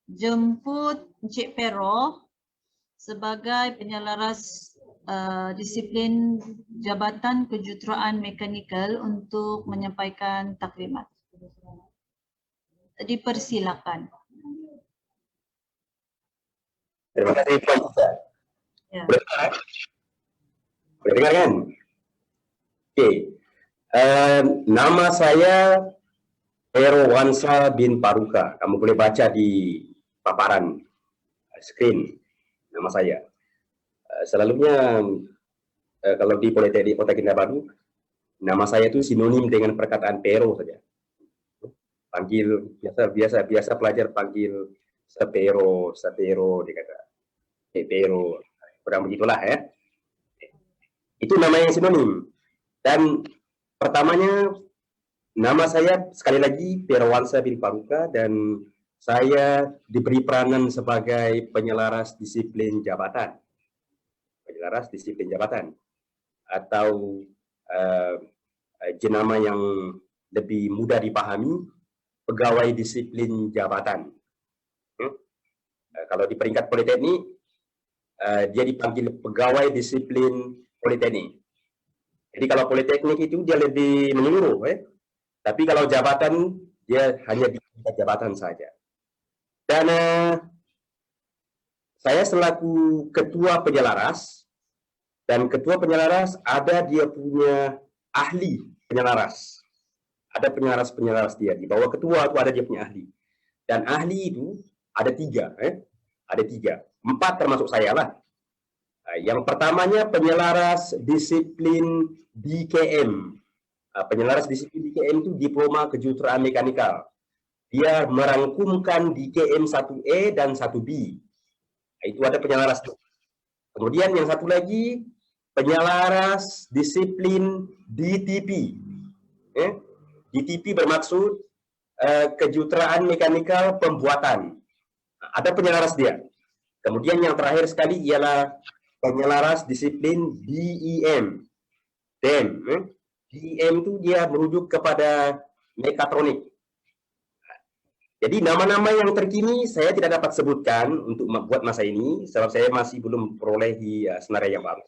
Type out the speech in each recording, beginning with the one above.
jemput Encik Pero sebagai penyelaras disiplin Jabatan Kejuruteraan Mekanikal untuk menyampaikan taklimat. Dipersilakan. Terima kasih Puan Cica. Ya. Boleh dengar kan? Okey. Nama saya Pero Wansa bin Paruka. Kamu boleh baca di paparan skrin nama saya. Selalunya kalau di Politeknik Kota Kinabalu, nama saya itu sinonim dengan perkataan Pero saja. Panggil biasa pelajar panggil Sepero dia kata. Pero, kurang begitulah ya. Itu nama yang sinonim. Dan pertamanya nama saya sekali lagi Pero Wansa bin Paruka dan saya diberi peranan sebagai penyelaras disiplin jabatan. Penyelaras disiplin jabatan atau jenama yang lebih mudah dipahami, pegawai disiplin jabatan. Kalau di peringkat politeknik dia dipanggil pegawai disiplin politeknik. Jadi kalau politeknik itu dia lebih menyeluruh, tapi kalau jabatan dia hanya di tingkat jabatan saja. Dan saya selaku ketua penyelaras, dan ketua penyelaras ada dia punya ahli penyelaras. Ada penyelaras dia. Di bawah ketua itu ada dia punya ahli. Dan ahli itu ada tiga. Ada tiga. 4 termasuk saya lah. Yang pertamanya penyelaras disiplin DKM. Penyelaras disiplin DKM itu Diploma Kejuruteraan Mekanikal. Dia merangkumkan DKM 1E dan 1B. Itu ada penyelaras itu. Kemudian yang satu lagi penyelaras disiplin DTP. DTP bermaksud Kejuruteraan Mekanikal Pembuatan. Ada penyelaras dia. Kemudian yang terakhir sekali ialah penyelaras disiplin DEM. DEM itu dia merujuk kepada mekatronik. Jadi nama-nama yang terkini saya tidak dapat sebutkan untuk membuat masa ini sebab saya masih belum perolehi senarai yang baru.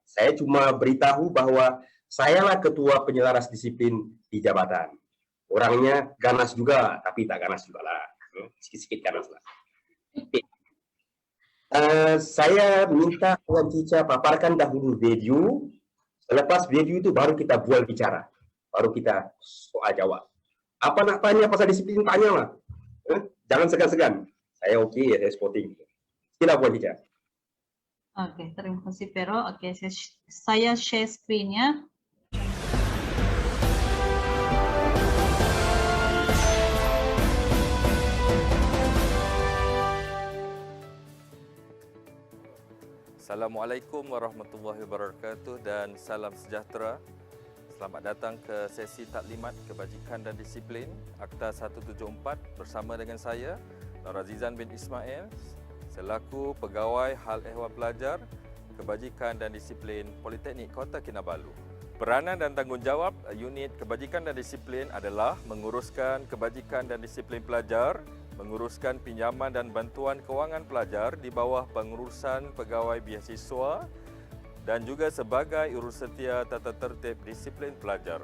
Saya cuma beritahu bahwa sayalah ketua penyelaras disiplin di jabatan. Orangnya ganas juga, tapi tak ganas juga lah. Sikit-sikit ganas lah. Saya minta Puan Cica paparkan dahulu video. Selepas video itu baru kita bual bicara. Baru kita soal jawab. Apa nak tanya pasal disiplin, tanya lah. Jangan segan-segan. Saya okey, saya sporting. Sila Puan Cica. Oke, terima kasih Pero. Oke, saya share screen-nya. Assalamualaikum warahmatullahi wabarakatuh dan salam sejahtera. Selamat datang ke sesi taklimat kebajikan dan disiplin Akta 174 bersama dengan saya Nur Azizan bin Ismail selaku Pegawai Hal Ehwal Pelajar Kebajikan dan Disiplin Politeknik Kota Kinabalu. Peranan dan tanggungjawab unit kebajikan dan disiplin adalah menguruskan kebajikan dan disiplin pelajar, menguruskan pinjaman dan bantuan kewangan pelajar di bawah pengurusan pegawai biasiswa dan juga sebagai urusantia tata tertib disiplin pelajar.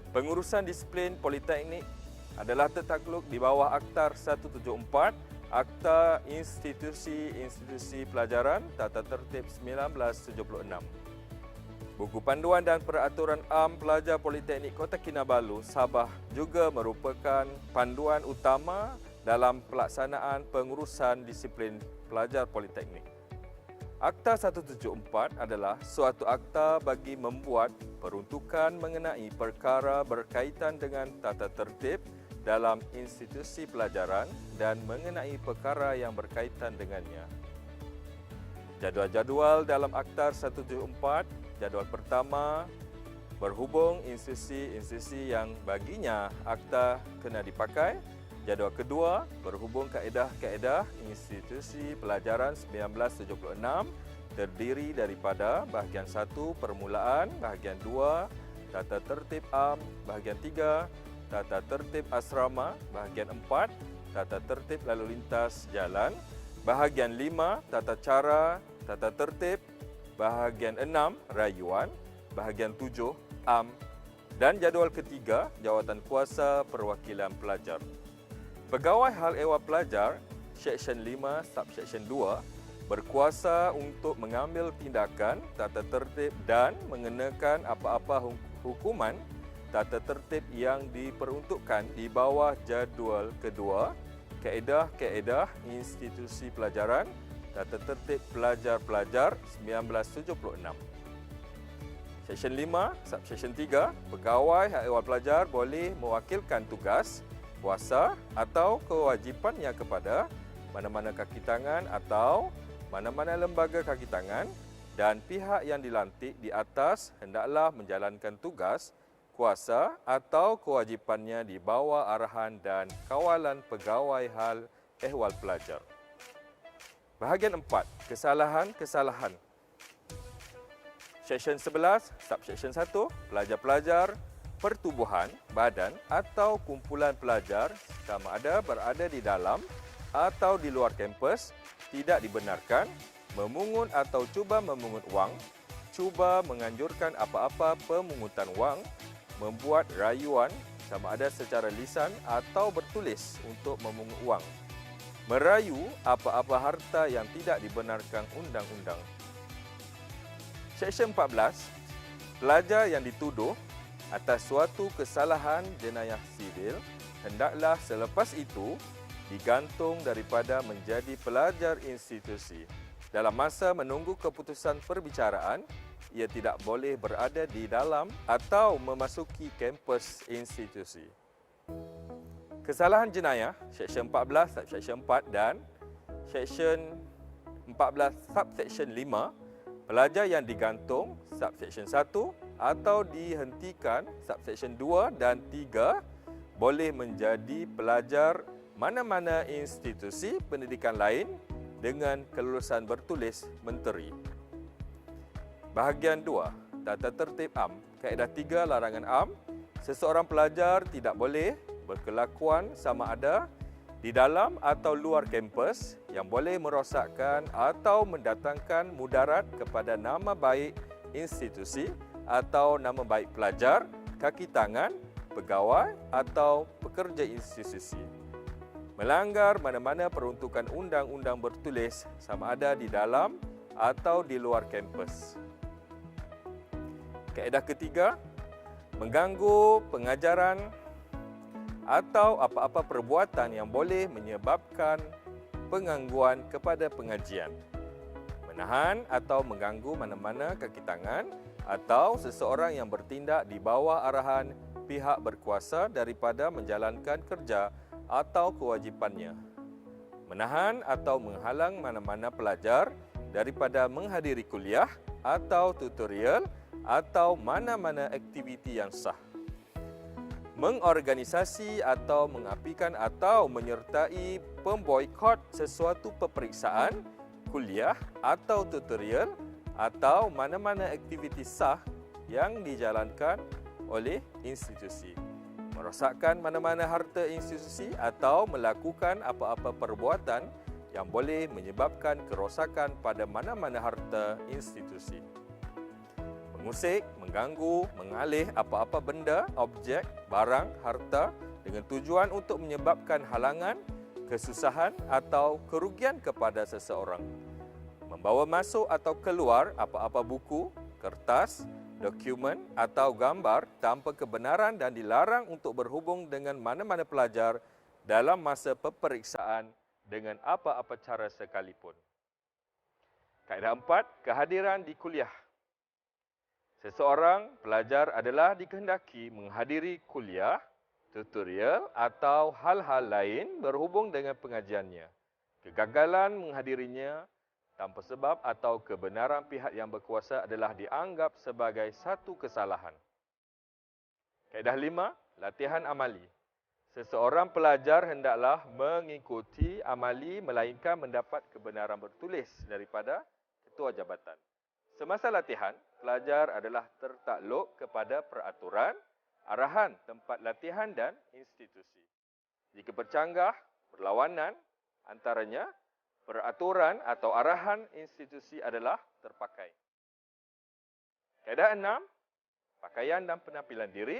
Pengurusan disiplin Politeknik adalah tertakluk di bawah Akta 174, Akta Institusi Pelajaran Tata Tertib 1976. Buku Panduan dan Peraturan Am Pelajar Politeknik Kota Kinabalu, Sabah juga merupakan panduan utama dalam pelaksanaan pengurusan disiplin pelajar Politeknik. Akta 174 adalah suatu akta bagi membuat peruntukan mengenai perkara berkaitan dengan tata tertib dalam institusi pelajaran dan mengenai perkara yang berkaitan dengannya. Jadual-jadual dalam Akta 174, jadual pertama berhubung institusi-institusi yang baginya akta kena dipakai. Jadual kedua berhubung kaedah-kaedah institusi pelajaran 1976 terdiri daripada bahagian 1 permulaan, bahagian 2 tata tertib am, bahagian 3 tata tertib asrama. Bahagian 4, tata tertib lalu lintas jalan. Bahagian 5, tata cara, tata tertib. Bahagian 6, rayuan. Bahagian 7, dan jadual ketiga, jawatan kuasa perwakilan pelajar. Pegawai hal ehwal pelajar, Seksyen 5, Subseksyen 2, berkuasa untuk mengambil tindakan tata tertib dan mengenakan apa-apa hukuman tata tertib yang diperuntukkan di bawah jadual kedua, kaedah-kaedah institusi pelajaran, tata tertib pelajar-pelajar 1976. Seksyen 5, Subseksyen 3, pegawai hak ehwal pelajar boleh mewakilkan tugas, kuasa atau kewajipannya kepada mana-mana kaki tangan atau mana-mana lembaga kaki tangan, dan pihak yang dilantik di atas hendaklah menjalankan tugas, kuasa atau kewajipannya di bawah arahan dan kawalan pegawai hal ehwal pelajar. Bahagian 4, kesalahan-kesalahan. Seksyen 11, Subseksyen 1, pelajar-pelajar, pertubuhan, badan atau kumpulan pelajar sama ada berada di dalam atau di luar kampus tidak dibenarkan memungut atau cuba memungut wang, cuba menganjurkan apa-apa pemungutan wang, membuat rayuan sama ada secara lisan atau bertulis untuk memungut wang, merayu apa-apa harta yang tidak dibenarkan undang-undang. Seksyen 14, pelajar yang dituduh atas suatu kesalahan jenayah sivil hendaklah selepas itu digantung daripada menjadi pelajar institusi. Dalam masa menunggu keputusan perbicaraan, ia tidak boleh berada di dalam atau memasuki kampus institusi. Kesalahan jenayah, Seksyen 14, Subseksyen 4 dan Seksyen 14, Subseksyen 5, pelajar yang digantung, Subseksyen 1 atau dihentikan, Subseksyen 2 dan 3, boleh menjadi pelajar mana-mana institusi pendidikan lain dengan kelulusan bertulis menteri. Bahagian 2, tata tertib am. Kaedah 3 larangan am, seseorang pelajar tidak boleh berkelakuan sama ada di dalam atau luar kampus yang boleh merosakkan atau mendatangkan mudarat kepada nama baik institusi atau nama baik pelajar, kaki tangan, pegawai atau pekerja institusi. Melanggar mana-mana peruntukan undang-undang bertulis sama ada di dalam atau di luar kampus. Kaedah ketiga, mengganggu pengajaran atau apa-apa perbuatan yang boleh menyebabkan pengangguan kepada pengajian. Menahan atau mengganggu mana-mana kaki tangan atau seseorang yang bertindak di bawah arahan pihak berkuasa daripada menjalankan kerja atau kewajipannya. Menahan atau menghalang mana-mana pelajar daripada menghadiri kuliah atau tutorial atau mana-mana aktiviti yang sah. Mengorganisasi atau mengapikan atau menyertai pemboikot sesuatu peperiksaan, kuliah atau tutorial atau mana-mana aktiviti sah yang dijalankan oleh institusi. Merosakkan mana-mana harta institusi atau melakukan apa-apa perbuatan yang boleh menyebabkan kerosakan pada mana-mana harta institusi. Mengusik, mengganggu, mengalih apa-apa benda, objek, barang, harta dengan tujuan untuk menyebabkan halangan, kesusahan atau kerugian kepada seseorang. Membawa masuk atau keluar apa-apa buku, kertas, dokumen atau gambar tanpa kebenaran dan dilarang untuk berhubung dengan mana-mana pelajar dalam masa peperiksaan dengan apa-apa cara sekalipun. Kaedah 4, kehadiran di kuliah. Seseorang pelajar adalah dikehendaki menghadiri kuliah, tutorial atau hal-hal lain berhubung dengan pengajiannya. Kegagalan menghadirinya tanpa sebab atau kebenaran pihak yang berkuasa adalah dianggap sebagai satu kesalahan. Kaedah 5, latihan amali. Seseorang pelajar hendaklah mengikuti amali melainkan mendapat kebenaran bertulis daripada ketua jabatan. Semasa latihan, pelajar adalah tertakluk kepada peraturan arahan tempat latihan dan institusi. Jika bercanggah, berlawanan, antaranya peraturan atau arahan institusi adalah terpakai. Kaedah 6, pakaian dan penampilan diri.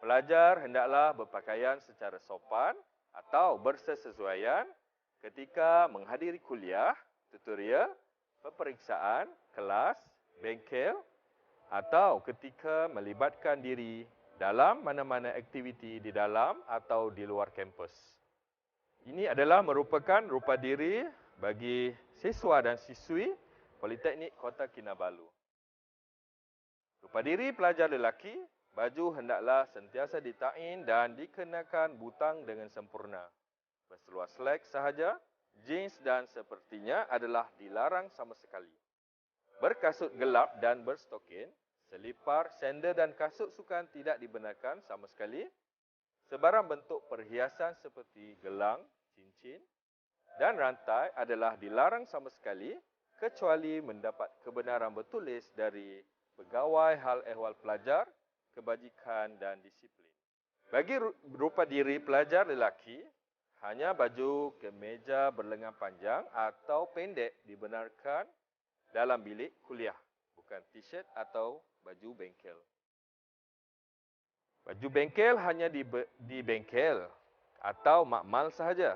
Pelajar hendaklah berpakaian secara sopan atau bersesuaian ketika menghadiri kuliah, tutorial, peperiksaan, kelas, bengkel atau ketika melibatkan diri dalam mana-mana aktiviti di dalam atau di luar kampus. Ini adalah merupakan rupa diri bagi siswa dan siswi Politeknik Kota Kinabalu. Rupa diri pelajar lelaki, baju hendaklah sentiasa ditain dan dikenakan butang dengan sempurna. Berseluar selek sahaja, jeans dan sepertinya adalah dilarang sama sekali. Berkasut gelap dan berstokin, selipar, sandal dan kasut sukan tidak dibenarkan sama sekali. Sebarang bentuk perhiasan seperti gelang, cincin dan rantai adalah dilarang sama sekali kecuali mendapat kebenaran bertulis dari Pegawai Hal Ehwal Pelajar, Kebajikan dan Disiplin. Bagi rupa diri pelajar lelaki, hanya baju kemeja berlengan panjang atau pendek dibenarkan dalam bilik kuliah, bukan t-shirt atau baju bengkel. Baju bengkel hanya di bengkel atau makmal sahaja.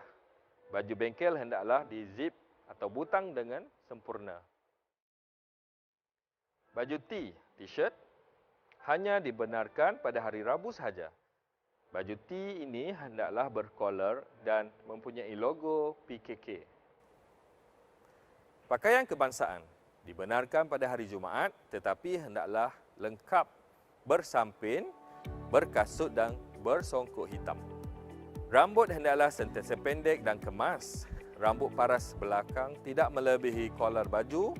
Baju bengkel hendaklah di-zip atau butang dengan sempurna. Baju t-shirt hanya dibenarkan pada hari Rabu sahaja. Baju T ini hendaklah berkolor dan mempunyai logo PKK. Pakaian kebangsaan dibenarkan pada hari Jumaat tetapi hendaklah lengkap bersampin, berkasut dan bersongkok hitam. Rambut hendaklah sentiasa pendek dan kemas. Rambut paras belakang tidak melebihi kolor baju,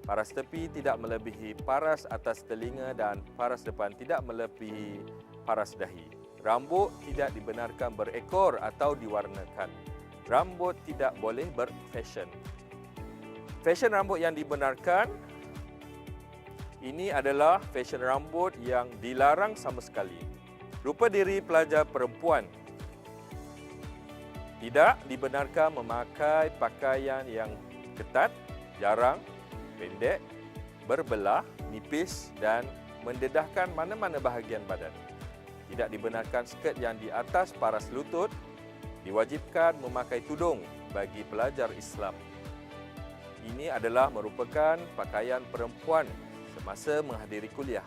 paras tepi tidak melebihi paras atas telinga dan paras depan tidak melebihi paras dahi. Rambut tidak dibenarkan berekor atau diwarnakan. Rambut tidak boleh berfashion. Fashion rambut yang dibenarkan ini adalah fashion rambut yang dilarang sama sekali. Rupa diri pelajar perempuan tidak dibenarkan memakai pakaian yang ketat, jarang, pendek, berbelah, nipis dan mendedahkan mana-mana bahagian badan. Tidak dibenarkan skirt yang di atas paras lutut. Diwajibkan memakai tudung bagi pelajar Islam. Ini adalah merupakan pakaian perempuan semasa menghadiri kuliah.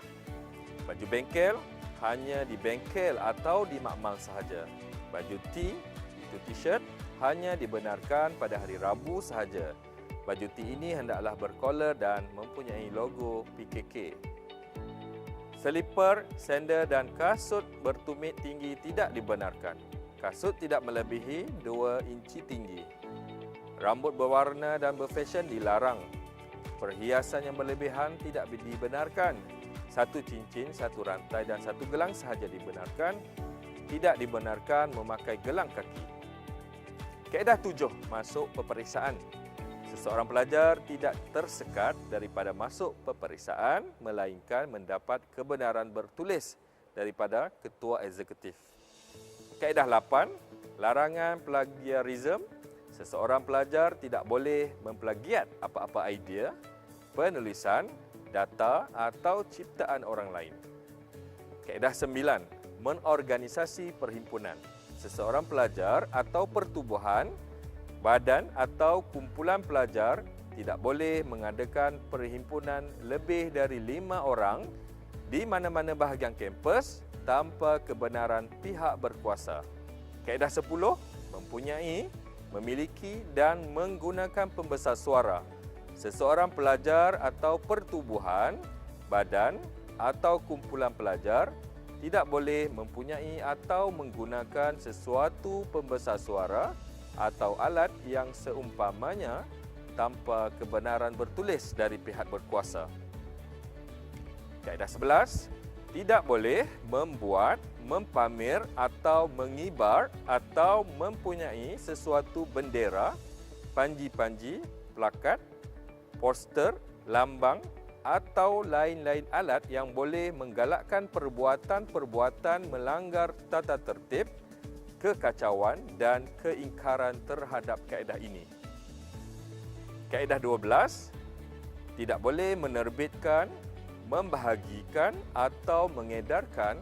Baju bengkel hanya di bengkel atau di makmal sahaja. Baju T, itu t-shirt, hanya dibenarkan pada hari Rabu sahaja. Baju T ini hendaklah berkolor dan mempunyai logo PKK. Selipar, sandal dan kasut bertumit tinggi tidak dibenarkan. Kasut tidak melebihi 2 inci tinggi. Rambut berwarna dan berfashion dilarang. Perhiasan yang berlebihan tidak dibenarkan. 1 cincin, 1 rantai dan 1 gelang sahaja dibenarkan. Tidak dibenarkan memakai gelang kaki. Kaedah 7, masuk peperiksaan. Seseorang pelajar tidak tersekat daripada masuk peperiksaan melainkan mendapat kebenaran bertulis daripada ketua eksekutif. Kaedah 8, larangan plagiarisme. Seseorang pelajar tidak boleh memplagiat apa-apa idea, penulisan, data atau ciptaan orang lain. Kaedah 9, menorganisasi perhimpunan. Seseorang pelajar atau pertubuhan, badan atau kumpulan pelajar tidak boleh mengadakan perhimpunan lebih dari 5 orang di mana-mana bahagian kampus tanpa kebenaran pihak berkuasa. Kaedah 10, mempunyai, memiliki dan menggunakan pembesar suara. Seseorang pelajar atau pertubuhan, badan atau kumpulan pelajar tidak boleh mempunyai atau menggunakan sesuatu pembesar suara atau alat yang seumpamanya tanpa kebenaran bertulis dari pihak berkuasa. Kaedah 11, tidak boleh membuat, mempamer atau mengibar atau mempunyai sesuatu bendera, panji-panji, plakat, poster, lambang, atau lain-lain alat yang boleh menggalakkan perbuatan-perbuatan melanggar tata tertib, kekacauan dan keingkaran terhadap kaedah ini. Kaedah 12, tidak boleh menerbitkan, membahagikan atau mengedarkan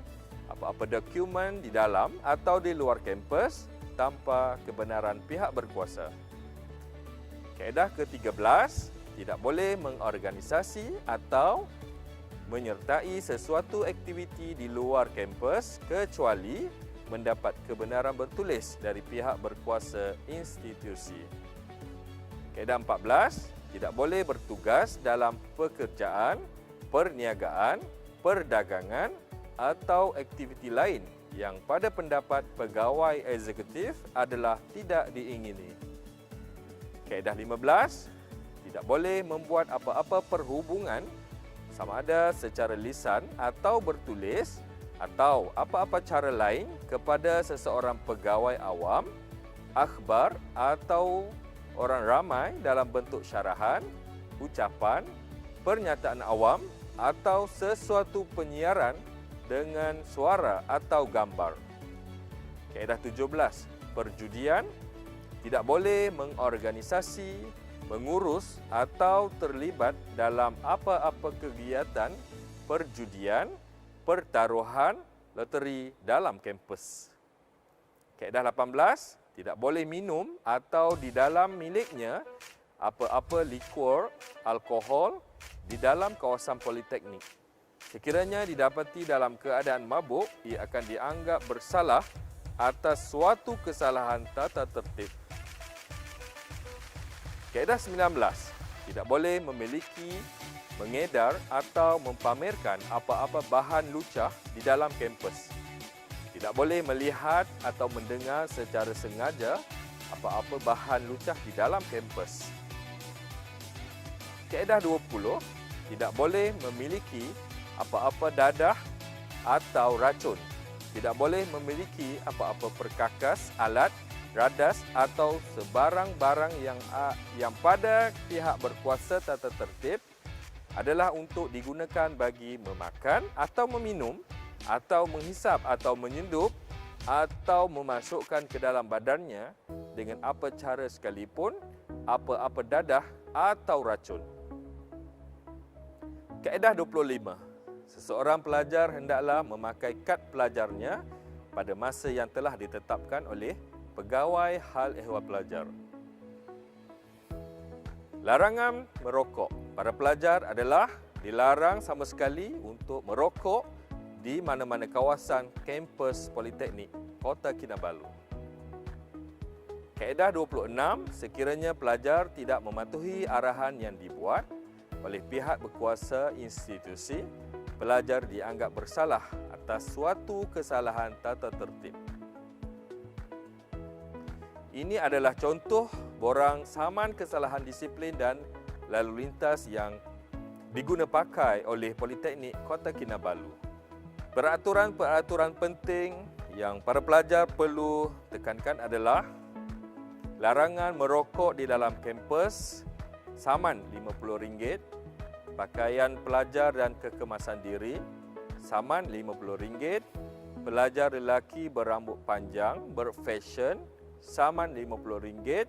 apa-apa dokumen di dalam atau di luar kampus tanpa kebenaran pihak berkuasa. Kaedah ke-13, tidak boleh mengorganisasi atau menyertai sesuatu aktiviti di luar kampus kecuali mendapat kebenaran bertulis dari pihak berkuasa institusi. Kaedah 14, tidak boleh bertugas dalam pekerjaan, perniagaan, perdagangan atau aktiviti lain yang pada pendapat pegawai eksekutif adalah tidak diingini. Kaedah 15, tidak boleh membuat apa-apa perhubungan sama ada secara lisan atau bertulis atau apa-apa cara lain kepada seseorang pegawai awam, akhbar atau orang ramai dalam bentuk syarahan, ucapan, pernyataan awam atau sesuatu penyiaran dengan suara atau gambar. Kaedah 17, perjudian, tidak boleh mengorganisasi, mengurus atau terlibat dalam apa-apa kegiatan perjudian, pertaruhan, loteri dalam kampus. Kaedah 18, tidak boleh minum atau di dalam miliknya apa-apa liquor, alkohol di dalam kawasan politeknik. Sekiranya didapati dalam keadaan mabuk, ia akan dianggap bersalah atas suatu kesalahan tata tertib. Kaedah 19, tidak boleh memiliki, mengedar atau mempamerkan apa-apa bahan lucah di dalam kampus. Tidak boleh melihat atau mendengar secara sengaja apa-apa bahan lucah di dalam kampus. Kaedah 20, tidak boleh memiliki apa-apa dadah atau racun. Tidak boleh memiliki apa-apa perkakas, alat, radas atau sebarang barang yang pada pihak berkuasa tata tertib adalah untuk digunakan bagi memakan atau meminum atau menghisap atau menyedup atau memasukkan ke dalam badannya dengan apa cara sekalipun apa-apa dadah atau racun. Kaedah 25, seseorang pelajar hendaklah memakai kad pelajarnya pada masa yang telah ditetapkan oleh pegawai hal ehwal pelajar. Larangan merokok. Para pelajar adalah dilarang sama sekali untuk merokok di mana-mana kawasan kampus Politeknik Kota Kinabalu. Kaedah 26, sekiranya pelajar tidak mematuhi arahan yang dibuat oleh pihak berkuasa institusi, pelajar dianggap bersalah atas suatu kesalahan tata tertib. Ini adalah contoh borang saman kesalahan disiplin dan lalu lintas yang diguna pakai oleh Politeknik Kota Kinabalu. Peraturan-peraturan penting yang para pelajar perlu tekankan adalah larangan merokok di dalam kampus, saman RM50, pakaian pelajar dan kekemasan diri, saman RM50, pelajar lelaki berambut panjang, berfashion, saman RM50,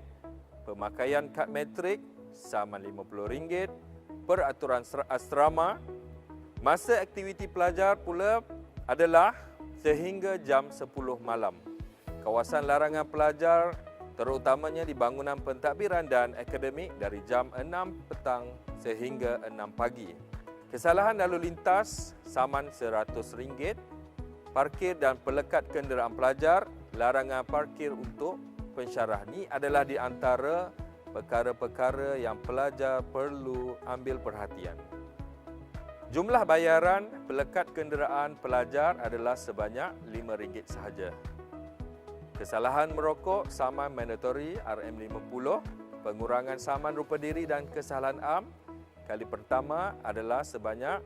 pemakaian kad metrik, saman RM50, peraturan asrama. Masa aktiviti pelajar pula adalah sehingga jam 10 malam. Kawasan larangan pelajar terutamanya di bangunan pentadbiran dan akademik dari jam 6 petang sehingga 6 pagi. Kesalahan lalu lintas saman RM100. Parkir dan pelekat kenderaan pelajar, larangan parkir untuk pensyarah. Ini adalah di antara perkara-perkara yang pelajar perlu ambil perhatian. Jumlah bayaran pelekat kenderaan pelajar adalah sebanyak RM5 sahaja. Kesalahan merokok saman mandatory RM50, pengurangan saman rupa diri dan kesalahan am kali pertama adalah sebanyak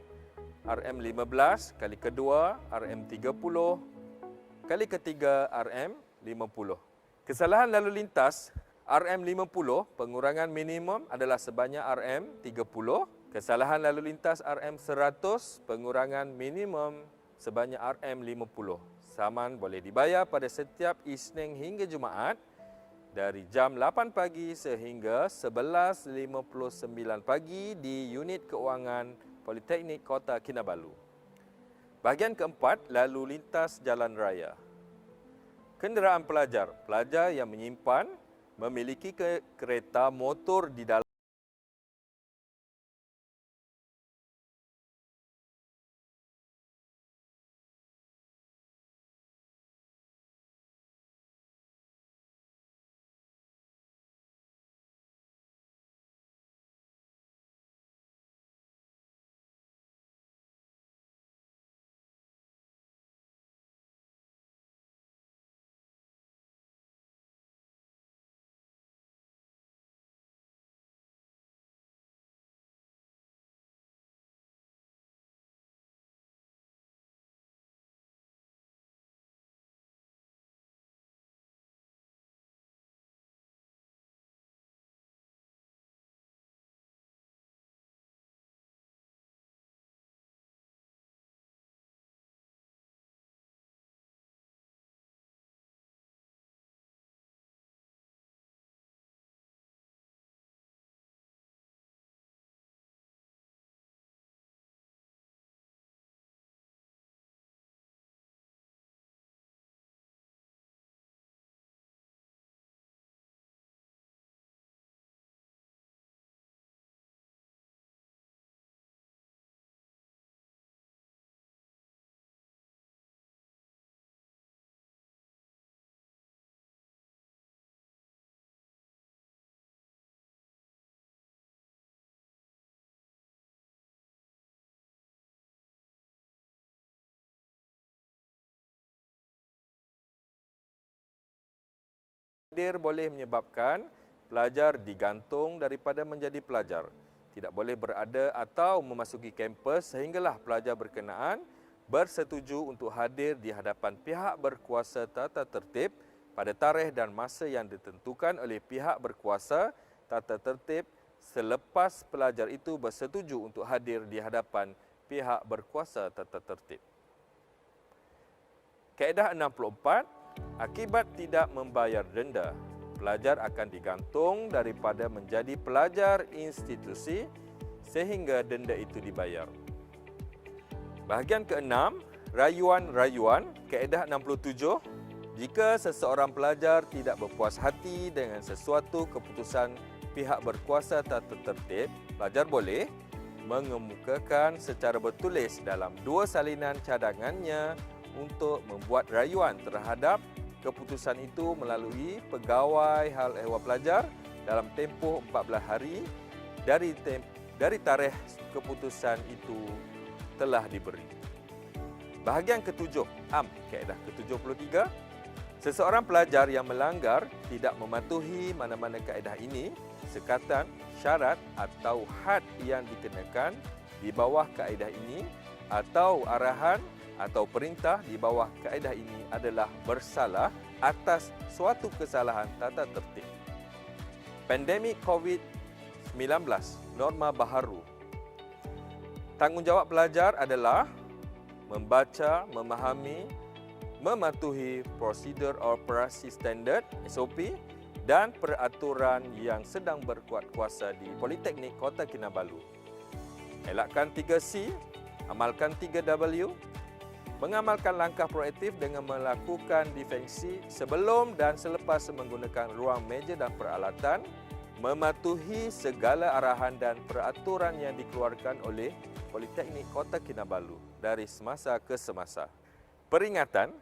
RM15, kali kedua RM30, kali ketiga RM50. Kesalahan lalu lintas RM50, pengurangan minimum adalah sebanyak RM30, Kesalahan lalu lintas RM100, pengurangan minimum sebanyak RM50. Saman boleh dibayar pada setiap Isnin hingga Jumaat dari jam 8 pagi sehingga 11.59 pagi di Unit Keuangan Politeknik Kota Kinabalu. Bahagian keempat, lalu lintas jalan raya. Kenderaan pelajar. Pelajar yang menyimpan memiliki kereta motor di dalam hadir boleh menyebabkan pelajar digantung daripada menjadi pelajar. Tidak boleh berada atau memasuki kampus sehinggalah pelajar berkenaan bersetuju untuk hadir di hadapan pihak berkuasa tata tertib pada tarikh dan masa yang ditentukan oleh pihak berkuasa tata tertib selepas pelajar itu bersetuju untuk hadir di hadapan pihak berkuasa tata tertib. Kaedah 64, akibat tidak membayar denda, pelajar akan digantung daripada menjadi pelajar institusi sehingga denda itu dibayar. Bahagian ke-6, rayuan-rayuan, kaedah 67, jika seseorang pelajar tidak berpuas hati dengan sesuatu keputusan pihak berkuasa tata tertib, pelajar boleh mengemukakan secara bertulis dalam 2 salinan cadangannya untuk membuat rayuan terhadap keputusan itu melalui pegawai hal ehwal pelajar dalam tempoh 14 hari dari tarikh keputusan itu telah diberi. Bahagian ke-7, kaedah ke-73, seseorang pelajar yang melanggar tidak mematuhi mana-mana kaedah ini, sekatan, syarat atau had yang dikenakan di bawah kaedah ini atau arahan atau perintah di bawah kaedah ini adalah bersalah atas suatu kesalahan tata tertib. Pandemik COVID-19, norma baharu. Tanggungjawab pelajar adalah membaca, memahami, mematuhi prosedur operasi standard (SOP) dan peraturan yang sedang berkuat kuasa di Politeknik Kota Kinabalu. Elakkan 3C, amalkan 3W, mengamalkan langkah proaktif dengan melakukan defensi sebelum dan selepas menggunakan ruang meja dan peralatan, mematuhi segala arahan dan peraturan yang dikeluarkan oleh Politeknik Kota Kinabalu dari semasa ke semasa. Peringatan,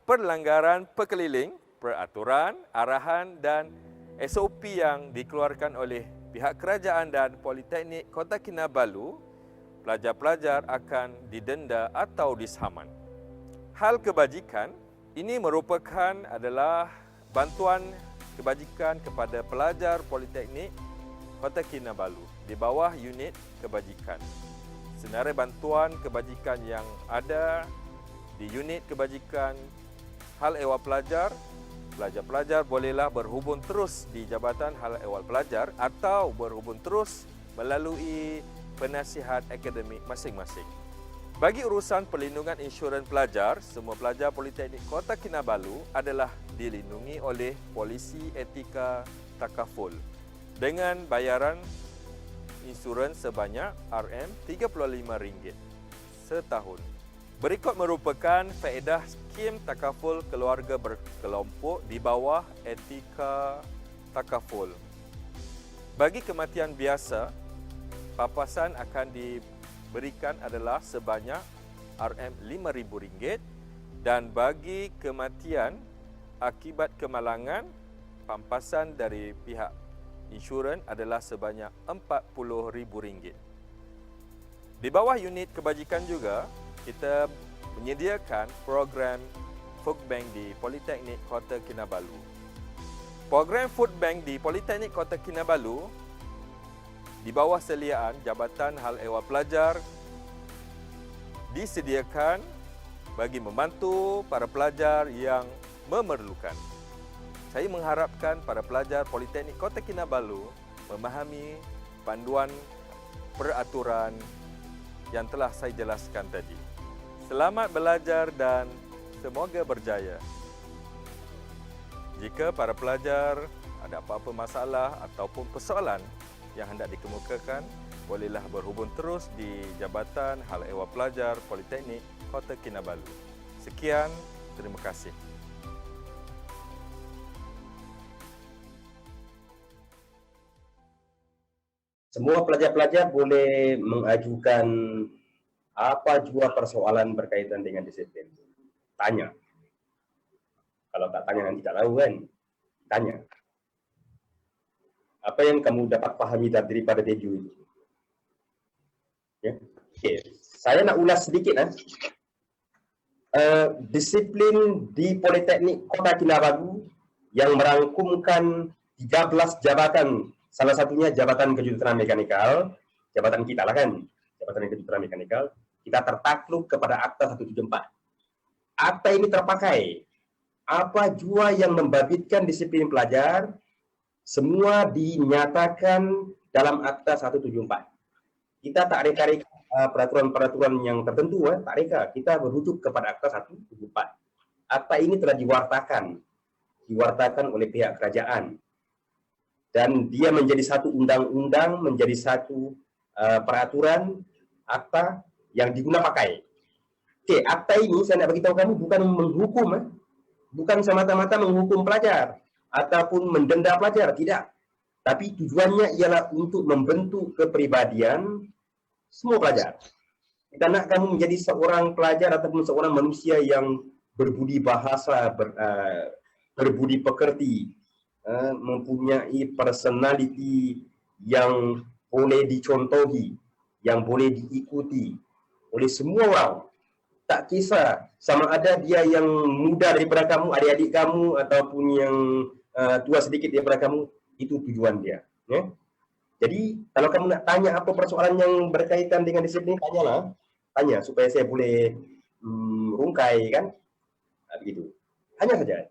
pelanggaran perkeliling, peraturan, arahan dan SOP yang dikeluarkan oleh pihak kerajaan dan Politeknik Kota Kinabalu, pelajar-pelajar akan didenda atau disaman. Hal kebajikan ini adalah bantuan kebajikan kepada pelajar Politeknik Kota Kinabalu di bawah unit kebajikan. Senarai bantuan kebajikan yang ada di unit kebajikan hal ehwal pelajar, pelajar-pelajar bolehlah berhubung terus di Jabatan Hal Ehwal Pelajar atau berhubung terus melalui penasihat akademik masing-masing. Bagi urusan perlindungan insurans pelajar, semua pelajar Politeknik Kota Kinabalu adalah dilindungi oleh polisi etika takaful dengan bayaran insurans sebanyak RM35 setahun. Berikut merupakan faedah skim takaful keluarga berkelompok di bawah etika takaful. Bagi kematian biasa, papasan akan diberikan adalah sebanyak RM5,000 dan bagi kematian akibat kemalangan, pampasan dari pihak insurans adalah sebanyak RM40,000. Di bawah unit kebajikan juga, kita menyediakan program Food Bank di Politeknik Kota Kinabalu. Program Food Bank di Politeknik Kota Kinabalu di bawah seliaan Jabatan Hal Ehwal Pelajar disediakan bagi membantu para pelajar yang memerlukan. Saya mengharapkan para pelajar Politeknik Kota Kinabalu memahami panduan peraturan yang telah saya jelaskan tadi. Selamat belajar dan semoga berjaya. Jika para pelajar ada apa-apa masalah ataupun persoalan yang hendak dikemukakan, bolehlah berhubung terus di Jabatan Hal Ehwal Pelajar Politeknik Kota Kinabalu. Sekian, terima kasih. Semua pelajar-pelajar boleh mengajukan apa jua persoalan berkaitan dengan disiplin. Tanya. Kalau tak tanya nanti tak tahu kan? Tanya. Apa yang kamu dapat pahami daripada Teju itu? Ya. Okay. Saya nak ulas sedikit. Disiplin di Politeknik Kota Kinabalu yang merangkumkan 13 jabatan. Salah satunya Jabatan Kejuruteraan Mekanikal, jabatan kita lah kan, Jabatan Kejuruteraan Mekanikal, kita tertakluk kepada Akta 174. Akta ini terpakai. Apa jua yang membabitkan disiplin pelajar, semua dinyatakan dalam Akta 174. Kita tak reka-reka peraturan-peraturan yang tertentu, tak reka. Kita merujuk kepada Akta 174. Akta ini telah diwartakan oleh pihak kerajaan. Dan dia menjadi satu undang-undang, menjadi satu peraturan akta yang diguna pakai. Okey, akta ini saya nak beritahu kamu bukan menghukum, bukan semata-mata menghukum pelajar ataupun mendenda pelajar, tidak. Tapi tujuannya ialah untuk membentuk kepribadian semua pelajar. Kita nak kamu menjadi seorang pelajar ataupun seorang manusia yang berbudi bahasa, berbudi pekerti, mempunyai personality yang boleh dicontohi, yang boleh diikuti oleh semua orang. Tak kisah sama ada dia yang muda daripada kamu, adik-adik kamu, ataupun yang tua sedikit daripada kamu, itu tujuan dia. Ya? Jadi, kalau kamu nak tanya apa persoalan yang berkaitan dengan disiplin, tanyalah. Tanya supaya saya boleh rungkai, kan? Begitu. Tanya saja.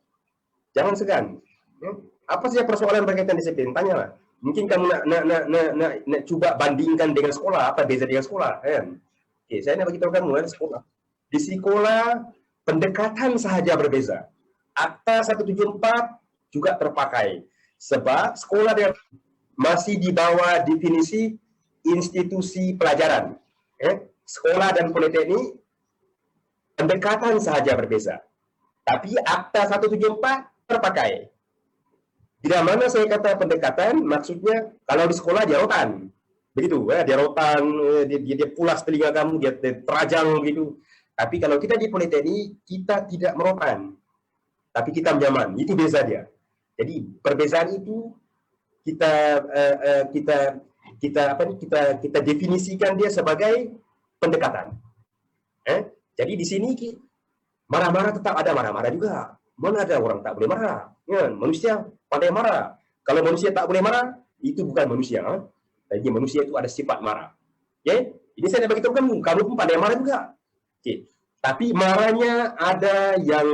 Jangan segan. Ya? Apa saja persoalan berkaitan disiplin, tanyalah. Mungkin kamu nak cuba bandingkan dengan sekolah, apa beza dengan sekolah, kan? Okey, saya nak beritahu kamu sekolah. Di sekolah pendekatan sahaja berbeza. Akta 174 juga terpakai sebab sekolah dia masih di bawah definisi institusi pelajaran. Sekolah dan politeknik pendekatan sahaja berbeza. Tapi Akta 174 terpakai. Bila mana saya kata pendekatan, maksudnya kalau di sekolah dia rotan. Begitu, dia rotan, dia pulas telinga kamu, dia terajang begitu. Tapi kalau kita di politeknik, kita tidak merotan. Tapi kita menyaman. Itu beza dia. Jadi perbezaan itu kita definisikan dia sebagai pendekatan. Jadi di sini marah-marah tetap ada, marah-marah juga. Mana ada orang tak boleh marah? Ya, manusia pandai marah. Kalau manusia tak boleh marah, itu bukan manusia. Jadi manusia itu ada sifat marah. Okay? Ini saya nak beritahu kamu pun pandai marah juga. Okay. Tapi marahnya ada yang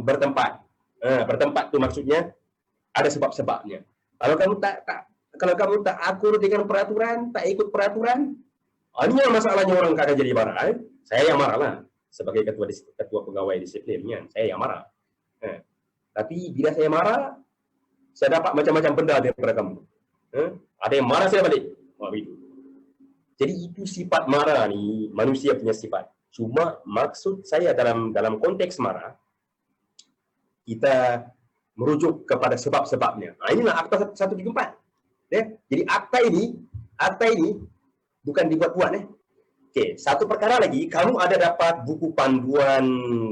bertempat. Bertempat tu maksudnya ada sebab-sebabnya. Kalau kamu tak akur dengan peraturan, tak ikut peraturan, Ini yang masalahnya orang kakak jadi marah. Saya yang marah lah sebagai ketua pegawai disiplinnya, saya yang marah. Tapi bila saya marah, saya dapat macam-macam benda daripada kamu. Ada yang marah saya balik. Begitu. Jadi itu sifat marah nih, manusia punya sifat. Cuma maksud saya dalam konteks marah, kita merujuk kepada sebab-sebabnya. Inilah Akta 134. Ya. Jadi akta ini bukan dibuat-buat. Okey, satu perkara lagi, kamu ada dapat buku panduan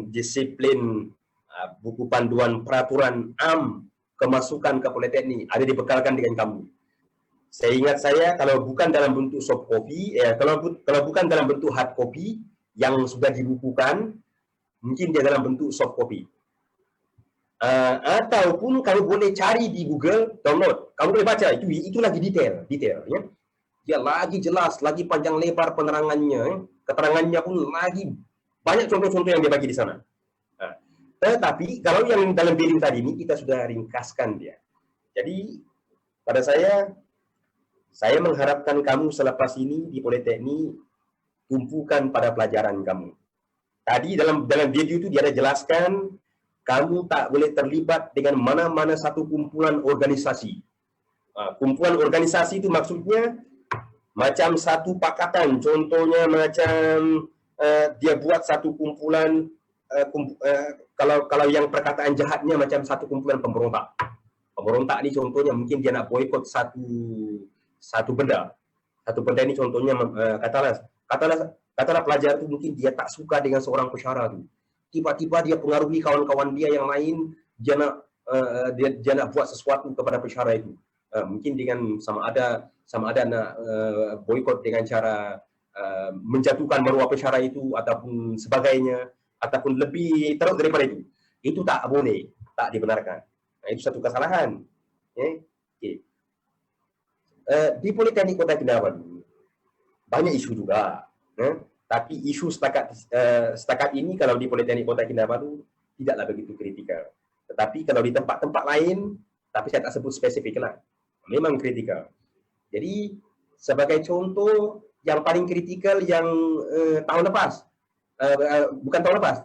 disiplin, buku panduan peraturan am kemasukan ke Politeknik, ada dibekalkan dengan kamu. Saya ingat kalau bukan dalam bentuk soft copy, kalau bukan dalam bentuk hard copy yang sudah dibukukan, mungkin dia dalam bentuk soft copy. Ataupun kamu boleh cari di Google, download. Kamu boleh baca, itu lagi detail ya. Dia lagi jelas, lagi panjang lebar penerangannya, keterangannya pun lagi banyak contoh-contoh yang dia bagi di sana. Tetapi kalau yang dalam video tadi ini kita sudah ringkaskan dia. Jadi pada saya mengharapkan kamu selepas ini di Politeknik tumpukan pada pelajaran kamu. Tadi dalam video itu dia ada jelaskan kamu tak boleh terlibat dengan mana-mana satu kumpulan organisasi. Kumpulan organisasi itu maksudnya macam satu pakatan, contohnya macam dia buat satu kumpulan, kalau yang perkataan jahatnya macam satu kumpulan pemberontak. Pemberontak ni contohnya mungkin dia nak boikot satu benda. Satu benda ni contohnya katalah pelajar tu mungkin dia tak suka dengan seorang pensyarah tu. Tiba-tiba dia pengaruhi kawan-kawan dia yang lain, dia nak buat sesuatu kepada pensyarah itu. Mungkin dengan sama ada nak boikot dengan cara menjatuhkan maruah pensyarah itu ataupun sebagainya, ataupun lebih teruk daripada itu. Itu tak boleh, tak dibenarkan. Itu satu kesalahan. Okay. Di Politeknik Kota Kinabalu banyak isu juga. Tapi isu setakat ini kalau di Politeknik Kota Kinabalu tidaklah begitu kritikal. Tetapi kalau di tempat-tempat lain, tapi saya tak sebut spesifik lah, memang kritikal. Jadi sebagai contoh yang paling kritikal yang tahun lepas, bukan tahun lepas,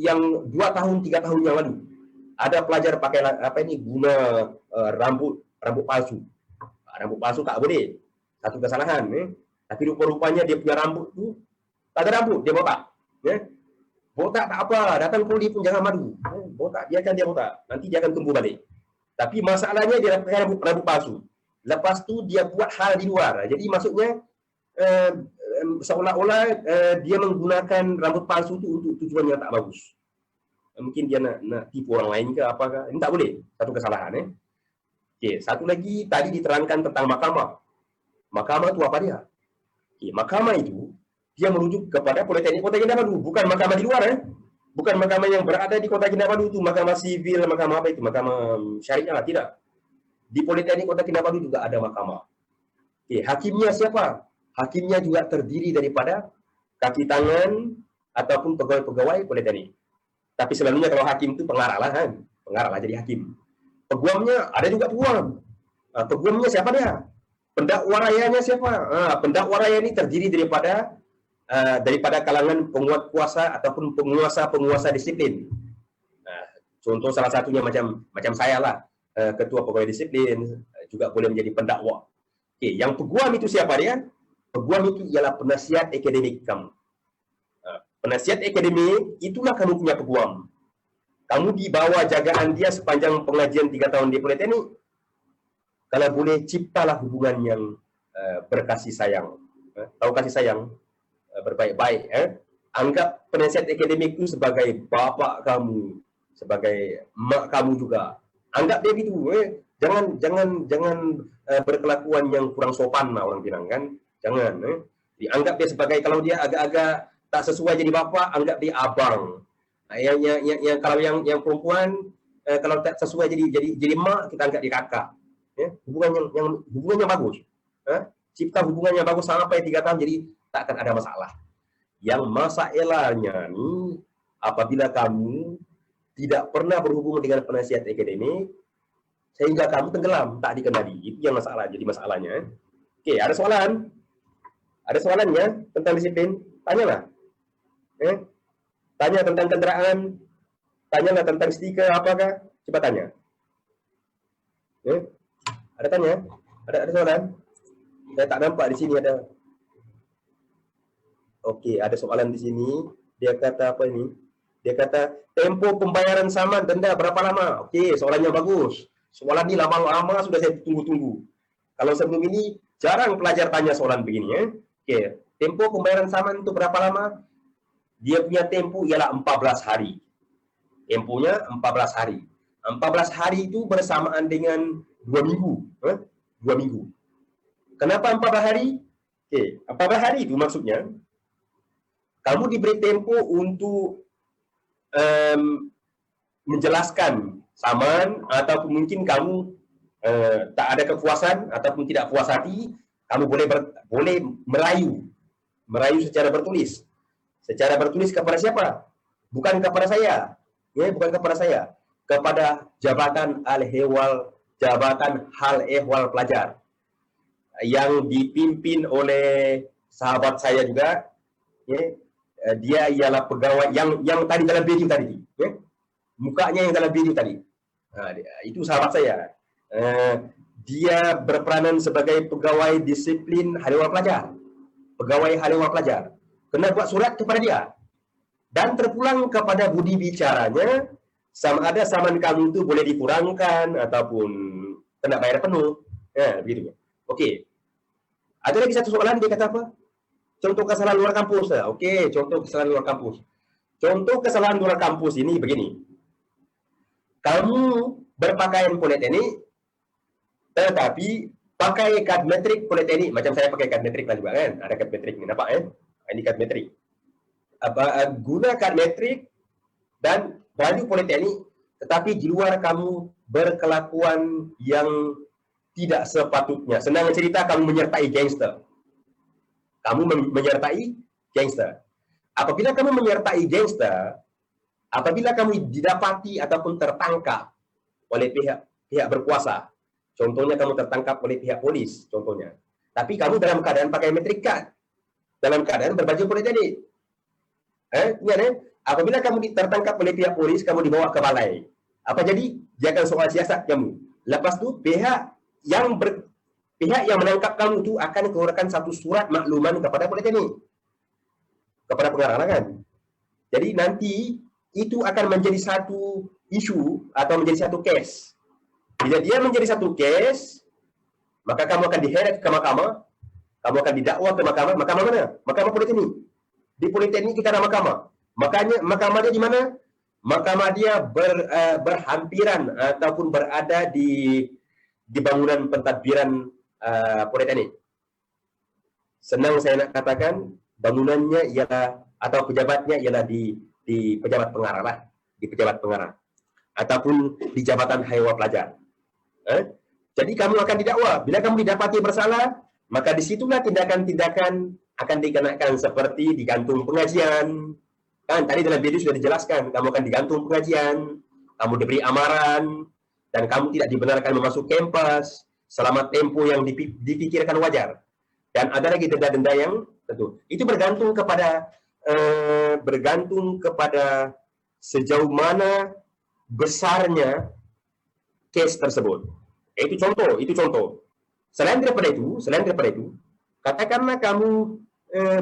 yang 2 tahun 3 tahun yang lalu, ada pelajar pakai guna rambut palsu. Rambut palsu tak boleh, satu kesalahan. Tapi rupa-rupanya dia punya rambut tu tak ada rambut, dia botak. Botak tak apa, datang poli pun jangan malu. Botak, biarkan dia botak. Nanti dia akan tumbuh balik. Tapi masalahnya dia pakai rambut palsu. Lepas tu dia buat hal di luar. Jadi maksudnya seolah-olah dia menggunakan rambut palsu tu untuk tujuan yang tak bagus. Mungkin dia nak tipu orang lain ke apakah. Ini tak boleh. Satu kesalahan. Okey, satu lagi tadi diterangkan tentang mahkamah. Mahkamah tu apa dia? Okey, mahkamah itu dia merujuk kepada Politeknik Kota Kinabalu, bukan mahkamah di luar. Bukan mahkamah yang berada di Kota Kinabalu itu, mahkamah sivil, mahkamah apa itu, mahkamah syariah, tidak. Di Politeknik Kota Kinabalu juga ada mahkamah. Okey, hakimnya siapa? Hakimnya juga terdiri daripada kaki tangan ataupun pegawai-pegawai Politeknik. Tapi selalunya kalau hakim itu pengarah lah kan, pengarah lah jadi hakim. Peguamnya ada juga peguam. Peguamnya siapa dia? Pendakwa rayanya siapa? Pendakwa raya ini terdiri daripada kalangan penguat kuasa ataupun penguasa disiplin. Contoh salah satunya macam saya lah, ketua pegawai disiplin, juga boleh menjadi pendakwa. Okey, yang peguam itu siapa dia? Peguam itu ialah penasihat akademik kamu. Penasihat akademik itulah kamu punya peguam. Kamu di bawah jagaan dia sepanjang pengajian 3 tahun di Politeknik. Kalau boleh ciptalah hubungan yang berkasih sayang. Tahu kasih sayang? Berbaik-baik. Anggap penasihat akademik itu sebagai bapa kamu, sebagai mak kamu juga. Anggap dia gitu. Jangan berkelakuan yang kurang sopan lah orang bilang kan. Jangan. Dianggap dia sebagai, kalau dia agak-agak tak sesuai jadi bapa, anggap dia abang. Yang kalau yang perempuan kalau tak sesuai jadi mak, kita anggap dia kakak. Hubungan yang bagus. Cipta hubungan yang bagus sampai 3 tahun, jadi tak akan ada masalah. Yang masalahnya ni apabila kamu tidak pernah berhubung dengan penasihat akademik sehingga kamu tenggelam, tak dikenali. Itu yang masalah, jadi masalahnya. Okey, ada soalan? Ada soalannya tentang disiplin? Tanyalah. Tanya tentang kendaraan, tanyalah tentang stiker apakah, coba tanya. Ada tanya? Ada soalan? Saya tak nampak di sini ada. Okey, ada soalan di sini. Dia kata apa ini? Dia kata tempo pembayaran saman denda berapa lama? Okey, soalannya bagus. Soalan ini lama-lama sudah saya tunggu-tunggu. Kalau sebelum ini jarang pelajar tanya soalan begini ya. Okey, tempo pembayaran saman itu berapa lama? Dia punya tempo ialah 14 hari. Temponya 14 hari. 14 hari itu bersamaan dengan 2 minggu. 2 minggu. Kenapa 14 hari? Okey, 14 hari itu maksudnya kamu diberi tempo untuk menjelaskan saman ataupun mungkin kamu tak ada kepuasan ataupun tidak puas hati, kamu boleh merayu secara bertulis. Secara bertulis kepada siapa? Bukan kepada saya. Ya, bukan kepada saya. Kepada Jabatan Hal Ehwal Pelajar yang dipimpin oleh sahabat saya juga. Ya, dia ialah pegawai yang tadi dalam video tadi, ya? Mukanya yang dalam video tadi. Itu sahabat saya. Dia berperanan sebagai pegawai disiplin Hal Ehwal Pelajar. Pegawai Hal Ehwal Pelajar. Kena buat surat kepada dia. Dan terpulang kepada budi bicaranya, sama ada saman kamu itu boleh dikurangkan ataupun kena bayar penuh. Begitu. Okey. Ada lagi satu soalan, dia kata apa? Contoh kesalahan luar kampus. Okey, contoh kesalahan luar kampus. Contoh kesalahan luar kampus ini begini. Kamu berpakaian politeknik, tetapi pakai kad metrik politeknik. Macam saya pakai kad metrik lah juga kan. Ada kad metrik ni, nampak Ini kad metrik. Guna kad metrik dan baju politeknik, tetapi di luar kamu berkelakuan yang tidak sepatutnya. Senang cerita, kamu menyertai gangster. Kamu menyertai gangster. Apabila kamu menyertai gangster, apabila kamu didapati ataupun tertangkap oleh pihak berkuasa, contohnya kamu tertangkap oleh pihak polis, contohnya. Tapi kamu dalam keadaan pakai metric card, dalam keadaan berbaju politeknik. Apabila kamu tertangkap oleh pihak polis, kamu dibawa ke balai. Apa jadi? Dia akan soal siasat kamu. Lepas tu pihak yang menangkap kamu itu akan keluarkan satu surat makluman kepada politeknik, kepada pengarah kan. Jadi nanti itu akan menjadi satu isu atau menjadi satu kes. Bila dia menjadi satu kes, maka kamu akan diheret ke mahkamah, kamu akan didakwa ke mahkamah. Mahkamah mana? Mahkamah politeknik. Di politeknik kita ada mahkamah. Makanya mahkamah dia di mana? Mahkamah dia berhampiran ataupun berada di bangunan pentadbiran politeknik. Senang saya nak katakan, bangunannya ialah atau pejabatnya ialah di pejabat pengarah lah, di pejabat pengarah ataupun di Jabatan Hal Ehwal Pelajar. Jadi kamu akan didakwa. Bila kamu didapati bersalah, maka disitulah tindakan-tindakan akan dikenakan seperti digantung pengajian. Kan tadi dalam video sudah dijelaskan, kamu akan digantung pengajian, kamu diberi amaran, dan kamu tidak dibenarkan memasuki kampus selama tempo yang dipikirkan wajar. Dan ada lagi denda-denda yang tentu. Itu bergantung kepada sejauh mana besarnya kes tersebut. Itu contoh. Selain daripada itu, katakanlah kamu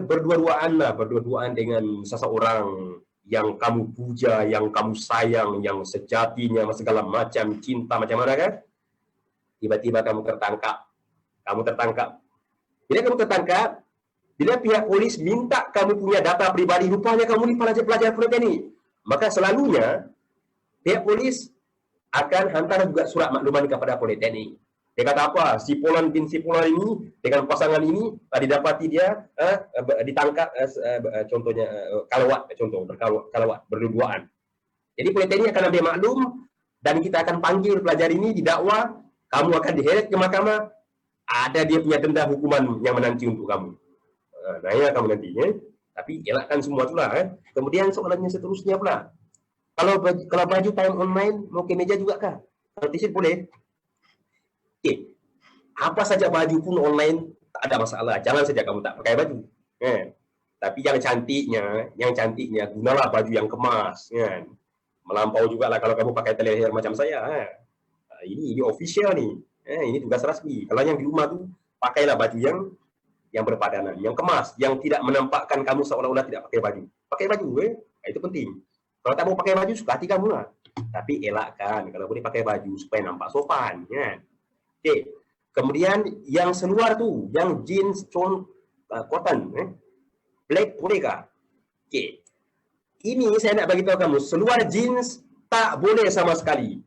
berdua-duaan dengan seseorang yang kamu puja, yang kamu sayang, yang sejatinya segala macam cinta macam mana kan? Tiba-tiba kamu tertangkap. Bila kamu tertangkap, bila pihak polis minta kamu punya data pribadi, rupanya kamu ni pelajar politeknik, maka selalunya pihak polis akan hantar juga surat makluman kepada politeknik. Dia kata apa? Si Polan bin si Polan ini dengan pasangan ini didapati dia ditangkap, contohnya kalawat berduaan. Jadi politeknik akan ambil maklum dan kita akan panggil pelajar ini didakwa, kamu akan diheret ke mahkamah, ada dia punya denda hukuman yang menanti untuk kamu. Nah, kamu nantinya. Tapi elakkan semua itulah. Kemudian soalannya seterusnya pula. Kalau baju time online mau ke meja juga kah? Kalau t-shirt boleh. Okey. Apa saja baju pun online tak ada masalah. Jangan saja kamu tak pakai baju. Kan? Tapi yang cantiknya gunalah baju yang kemas. Kan? Melampau juga lah kalau kamu pakai tali leher macam saya. Ini official nih. Ini tugas rasmi. Kalau yang di rumah tuh pakailah baju yang berpadanan, yang kemas, yang tidak menampakkan kamu seolah-olah tidak pakai baju. Pakai baju, itu penting. Kalau tak mau pakai baju, suka hati kamu lah. Tapi elakkan kalau boleh pakai baju supaya nampak sopan. Ya. Oke. Kemudian yang seluar tuh, yang jeans cotton, black bolehkah? Oke. Ini saya nak bagi tahu kamu, seluar jeans tak boleh sama sekali.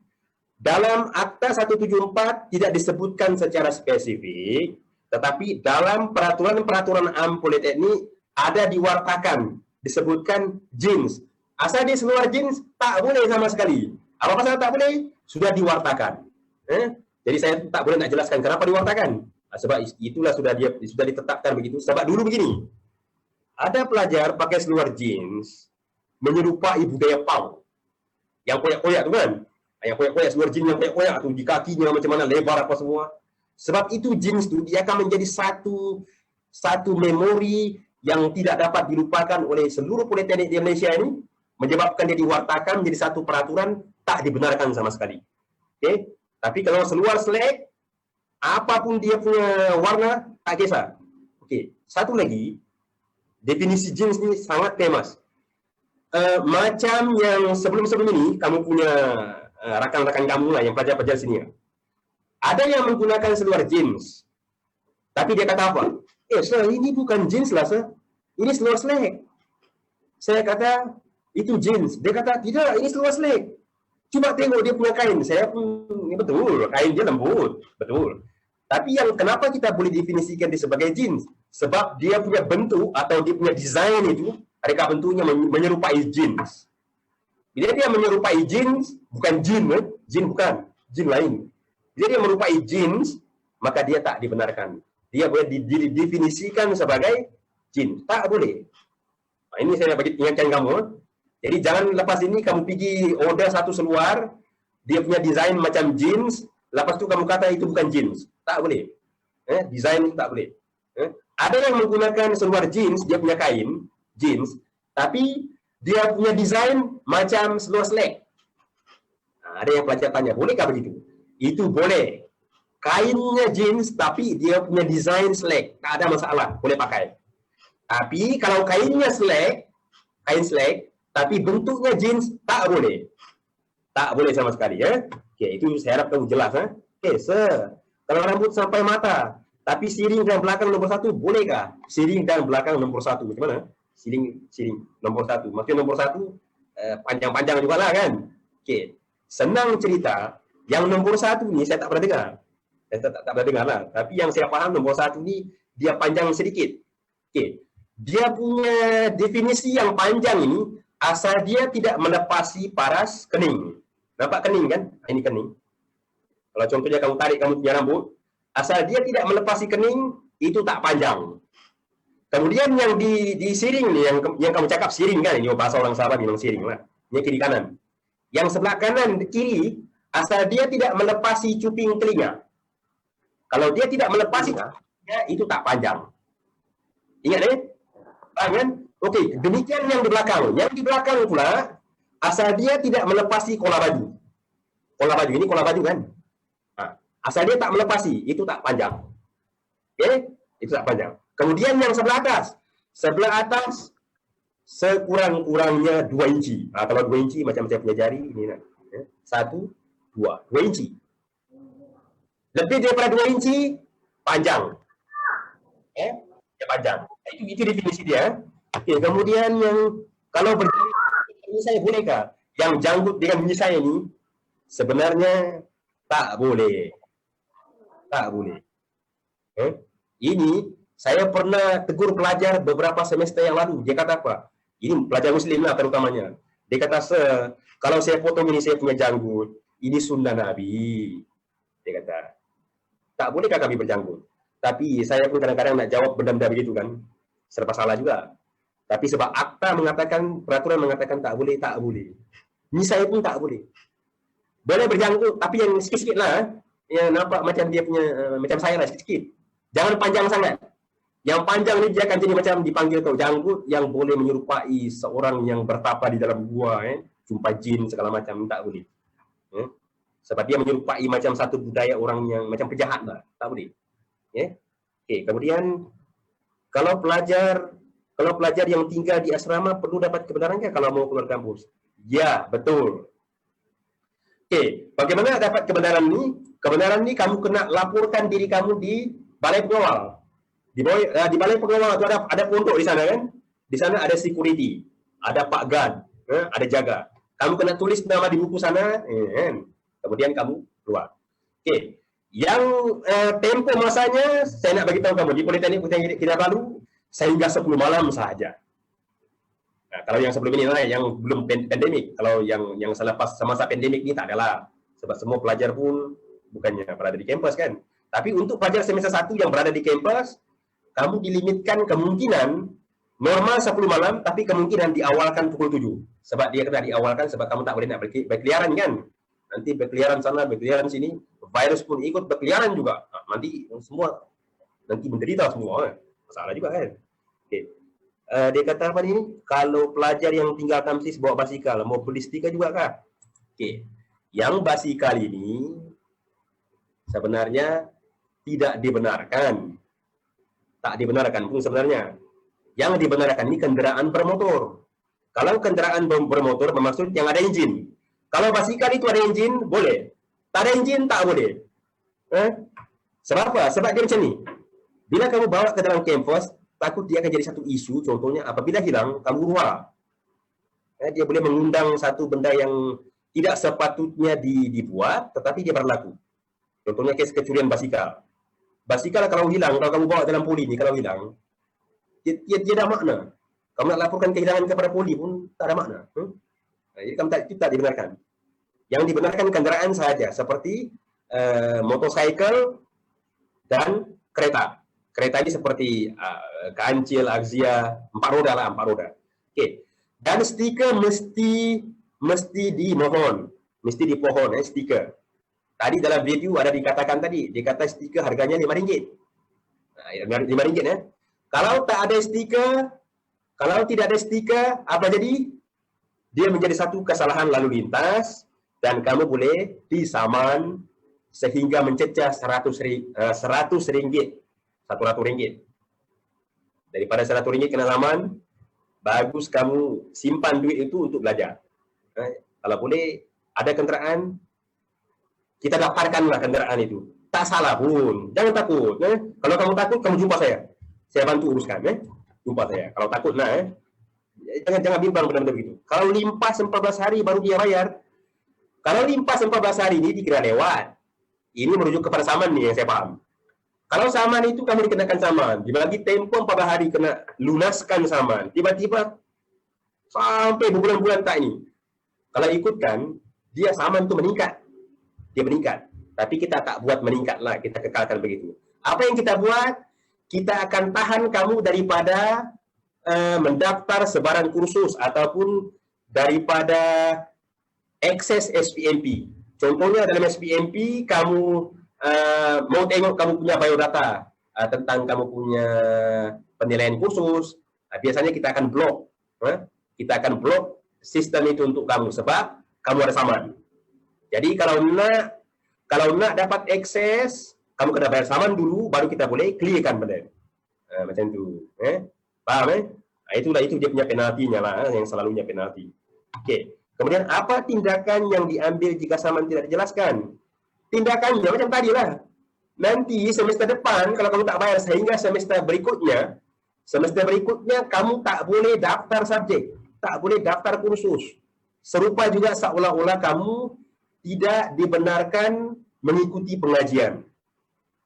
Dalam Akta 174 tidak disebutkan secara spesifik, tetapi dalam peraturan-peraturan AM Politeknik ada diwartakan, disebutkan jeans. Asal dia seluar jeans, tak boleh sama sekali. Apa pasal tak boleh? Sudah diwartakan. Jadi saya tak boleh nak jelaskan kenapa diwartakan. Sebab itulah sudah ditetapkan begitu. Sebab dulu begini, ada pelajar pakai seluar jeans menyerupai budaya Pau. Yang koyak-koyak tu kan? Yang koyak-koyak, seluar jeans yang koyak-koyak tu, di kakinya macam mana, lebar apa semua. Sebab itu jeans tu dia akan menjadi satu memori yang tidak dapat dilupakan oleh seluruh politeknik di Malaysia ini, menyebabkan dia diwartakan menjadi satu peraturan tak dibenarkan sama sekali. Okey? Tapi kalau seluar slack, apapun dia punya warna, tak kisah. Okey, satu lagi, definisi jeans ni sangat famous. Macam yang sebelum-sebelum ini, kamu punya rakan-rakan kamu lah, yang pelajar-pelajar sini. Ada yang menggunakan seluar jeans. Tapi dia kata apa? Sir, ini bukan jeans lah, sir. Ini seluar slack. Saya kata, itu jeans. Dia kata, tidak, ini seluar slack. Cuba tengok dia punya kain. Saya pun, betul, kain dia lembut. Betul. Tapi yang kenapa kita boleh definisikan dia sebagai jeans? Sebab dia punya bentuk atau dia punya desain itu, adakah bentuknya menyerupai jeans. Bila dia menyerupai jeans, bukan jean, jean bukan, jean lain. Bila dia menyerupai jeans, maka dia tak dibenarkan. Dia boleh didefinisikan sebagai jeans. Tak boleh. Ini saya bagi ingatkan kamu. Jadi jangan lepas ini kamu pergi order satu seluar, dia punya desain macam jeans, lepas tu kamu kata itu bukan jeans. Tak boleh. Desain itu tak boleh. Ada yang menggunakan seluar jeans, dia punya kain, jeans, tapi dia punya desain macam seluar slack. Ada yang pelajar tanya, bolehkah begitu? Itu boleh. Kainnya jeans, tapi dia punya desain slack. Tak ada masalah, boleh pakai. Tapi kalau kainnya slack, kain slack, tapi bentuknya jeans, tak boleh. Tak boleh sama sekali. Okay, itu saya harap kamu jelas. Okay, sir. Kalau rambut sampai mata, tapi siring dan belakang nombor 1, bolehkah? Siring dan belakang nombor 1. Macam mana? Siring nombor 1. Maksudnya nombor 1, panjang-panjang juga lah kan? Okay. Senang cerita, yang nombor 1 ni saya tak pernah dengar. Saya tak pernah dengar lah. Tapi yang saya faham nombor 1 ni, dia panjang sedikit. Okay. Dia punya definisi yang panjang ini, asal dia tidak melepasi paras kening. Nampak kening kan? Ini kening. Kalau contohnya kamu tarik kamu punya rambut, asal dia tidak melepasi kening, itu tak panjang. Kemudian yang di siring ni, yang kamu cakap siring kan? Ini bahasa orang Sabah memang siring lah. Ini kiri kanan. Yang sebelah kanan kiri, asal dia tidak melepasi cuping telinga. Kalau dia tidak melepasi telinga, itu tak panjang. Ingat kan? Okey, demikian yang di belakang. Yang di belakang pula, asal dia tidak melepasi kola baju. Kola baju, ini kola baju kan? Asal dia tak melepasi, itu tak panjang. Okey? Itu tak panjang. Kemudian yang sebelah atas. Sebelah atas, sekurang-kurangnya 2 inci. Kalau 2 inci, macam saya punya jari, ini nak. 1, 2. 2 inci. Lebih daripada 2 inci, panjang. Dia panjang. Itu definisi dia. Okay, kemudian yang kalau berjanggut ini saya bolehkah? Yang janggut dengan bunyi saya ni sebenarnya tak boleh. Tak boleh. Ini saya pernah tegur pelajar beberapa semester yang lalu. Dia kata apa? Ini pelajar Muslim lah terutamanya. Dia kata, sir, kalau saya potong ini saya punya janggut, ini sunnah Nabi. Dia kata, tak bolehkah kami berjanggut? Tapi saya pun kadang-kadang nak jawab benda-benda begitu kan. Serba salah juga. Tapi sebab akta mengatakan, peraturan mengatakan tak boleh, tak boleh. Ini saya pun tak boleh. Boleh berjanggut, tapi yang sikit-sikit lah. Yang nampak macam dia punya, macam saya lah sikit-sikit. Jangan panjang sangat. Yang panjang ni dia akan jadi macam dipanggil kau janggut yang boleh menyerupai seorang yang bertapa di dalam gua, jumpa jin segala macam, tak boleh. Sebab dia menyerupai macam satu budaya orang yang macam penjahat lah, tak boleh. Okey, kemudian kalau pelajar yang tinggal di asrama perlu dapat kebenaran ke kalau mau keluar kampus? Ya, betul. Okey, bagaimana dapat kebenaran ni? Kebenaran ni kamu kena laporkan diri kamu di balai pengawal. Di balai pengawal itu ada pondok di sana kan? Di sana ada security, ada pak guard, ada jaga. Kamu kena tulis nama di buku sana, kemudian kamu keluar. Okey, yang tempoh masanya saya nak bagi tahu kamu di Politeknik Puteri Kinabalu sehingga 10 malam sahaja. Nah, kalau yang sebelum ini lah, yang belum pandemik. Kalau yang selepas semasa pandemik ni tak adalah. Sebab semua pelajar pun bukannya berada di kampus kan. Tapi untuk pelajar semester 1 yang berada di kampus, kamu dilimitkan kemungkinan normal 10 malam, tapi kemungkinan diawalkan pukul 7. Sebab dia kena diawalkan sebab kamu tak boleh nak berkeliaran kan. Nanti berkeliaran sana, berkeliaran sini, virus pun ikut berkeliaran juga. Nanti semua nanti menderita semua. Masalah juga kan. Okey. Dia kata apa ni? Kalau pelajar yang tinggal kampus bawa basikal, mau beli stiker juga kah? Okey. Yang basikal ini sebenarnya tidak dibenarkan. Tak dibenarkan pun sebenarnya. Yang dibenarkan ini kenderaan bermotor. Kalau kenderaan bermotor bermaksud yang ada enjin. Kalau basikal itu ada enjin, boleh. Tak ada enjin, tak boleh. Sebab apa? Sebab dia macam ni. Bila kamu bawa ke dalam kampus, takut dia akan jadi satu isu. Contohnya, apabila hilang, kamu huru-hara. Dia boleh mengundang satu benda yang tidak sepatutnya dibuat, tetapi dia berlaku. Contohnya kes kecurian basikal. Basikal kalau hilang, kalau kamu bawa dalam poli ni, kalau hilang, dia ada makna. Kamu nak laporkan kehilangan kepada poli pun tak ada makna. Jadi itu tak dibenarkan. Yang dibenarkan kenderaan sahaja, seperti motosikal dan kereta. Kereta ini seperti kancil, Axia, 4 roda lah, 4 roda. Okey. Dan stiker mesti dimohon, mesti dipohon stiker. Tadi dalam video ada dikatakan tadi, dia kata stiker harganya RM5. RM5 Kalau tak ada stiker, kalau tidak ada stiker, apa jadi? Dia menjadi satu kesalahan lalu lintas dan kamu boleh disaman sehingga mencecah RM100. RM100. Daripada RM100 kena saman, bagus kamu simpan duit itu untuk belajar. Kalau boleh, ada kenderaan, kita daftarkanlah kenderaan itu. Tak salah pun. Jangan takut. Kalau kamu takut, kamu jumpa saya. Saya bantu uruskan. Jumpa saya. Kalau takut nak. Jangan bimbang benda-benda begitu. Kalau limpas 14 hari baru dia bayar. Kalau limpas 14 hari ini dikira lewat. Ini merujuk kepada saman ni yang saya faham. Kalau saman itu kamu dikenakan saman. Dibagi tempoh 14 hari kena lunaskan saman. Tiba-tiba sampai berbulan-bulan tak ini. Kalau ikutkan, dia saman tu meningkat. Dia meningkat. Tapi kita tak buat meningkat lah. Kita kekalkan begitu. Apa yang kita buat? Kita akan tahan kamu daripada mendaftar sebarang kursus ataupun daripada akses SPMP. Contohnya dalam SPMP, kamu mau tengok kamu punya biodata tentang kamu punya penilaian kursus. Biasanya kita akan blok. Kita akan blok sistem itu untuk kamu sebab kamu ada saman. Jadi kalau nak dapat akses, kamu kena bayar saman dulu, baru kita boleh clearkan benda. Macam tu. Faham? Itu dia punya penaltinya lah, yang selalunya penalti. Okey. Kemudian apa tindakan yang diambil jika saman tidak dijelaskan? Tindakannya macam tadi lah. Nanti semester depan, kalau kamu tak bayar sehingga semester berikutnya kamu tak boleh daftar subjek, tak boleh daftar kursus. Serupa juga seolah-olah kamu tidak dibenarkan mengikuti pengajian.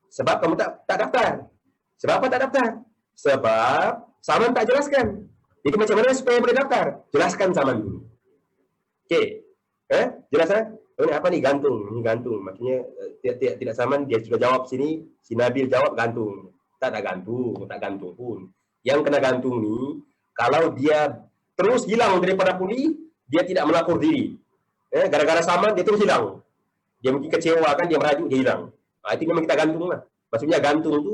Sebab kamu tak daftar. Sebab apa tak daftar? Sebab saman tak jelaskan. Jadi macam mana supaya boleh daftar? Jelaskan saman dulu. Okey. Jelas tak? Ini apa ni? Gantung. Ini gantung. Maksudnya tidak saman, dia sudah jawab sini, si Nabil jawab gantung. Tak gantung pun. Yang kena gantung ni, kalau dia terus hilang daripada poli, dia tidak melapor diri. Gara-gara saman, dia terus hilang. Dia mungkin kecewa kan, dia merajuk, dia hilang. Itu memang kita gantung lah. Maksudnya gantung tu,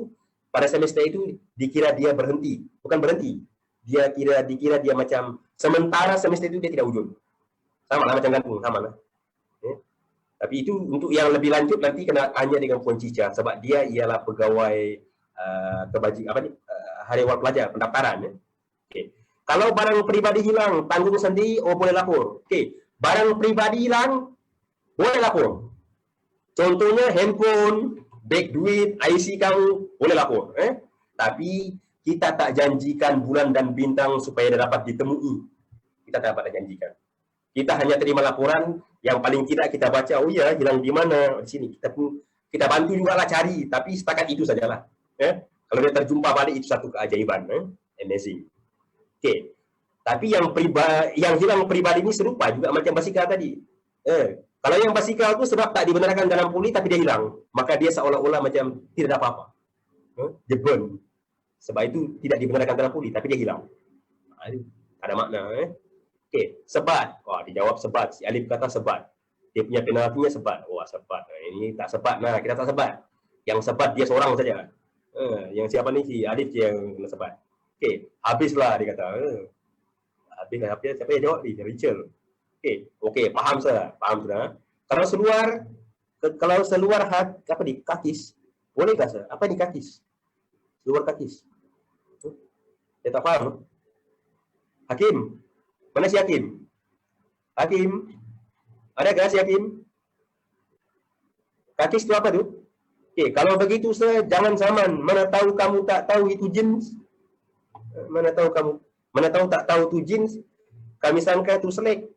pada semester itu dikira dia berhenti, bukan berhenti. Dikira dia macam sementara semester itu dia tidak wujud. Sama lah macam gantung, sama lah. Ya. Tapi itu untuk yang lebih lanjut nanti kena tanya dengan Puan Cica sebab dia ialah pegawai Hari Awal Pelajar pendaftaran. Ya. Okay. Kalau barang peribadi hilang, tanggung sendiri, boleh lapor. Okay. Barang peribadi hilang, boleh lapor. Contohnya handphone, beg duit, IC kamu, boleh lapor. Tapi kita tak janjikan bulan dan bintang supaya dia dapat ditemui. Kita tak dapat janjikan. Kita hanya terima laporan, yang paling tidak kita baca, oh ya, hilang di mana, di sini. Kita bantu juga lah cari, tapi setakat itu sajalah. Kalau dia terjumpa balik, itu satu keajaiban. Amazing. Okay. Tapi yang hilang pribadi ini serupa juga macam basikal tadi. Kalau yang basikal itu sebab tak dibenarkan dalam poli tapi dia hilang, maka dia seolah-olah macam tidak ada apa-apa. Dia burn. Sebab itu tidak dibenarkan dalam poli tapi dia hilang. Ada makna. Okey, sebat. Wah, dijawab sebat. Si Alif kata sebat. Dia punya penaltinya sebat. Wah, sebat. Ini tak sebat. Nah, kita tak sebat. Yang sebat dia seorang saja. Yang siapa ni? Si Alif je yang kena sebat. Okey, habislah dia kata. Habislah. Siapa yang jawab ni? Rachel. Okey, faham sudah. Kalau seluar apa ni? Kakis. Bolehkah sah? Apa ni kakis? Seluar kakis. Saya tak faham. Hakim. Mana si Hakim? Hakim. Adakah si Hakim? Kakis itu apa tu? Okey, kalau begitu sah, jangan saman. Mana tahu kamu tak tahu itu jeans? Mana tahu tak tahu itu jeans? Kami sangka itu selek.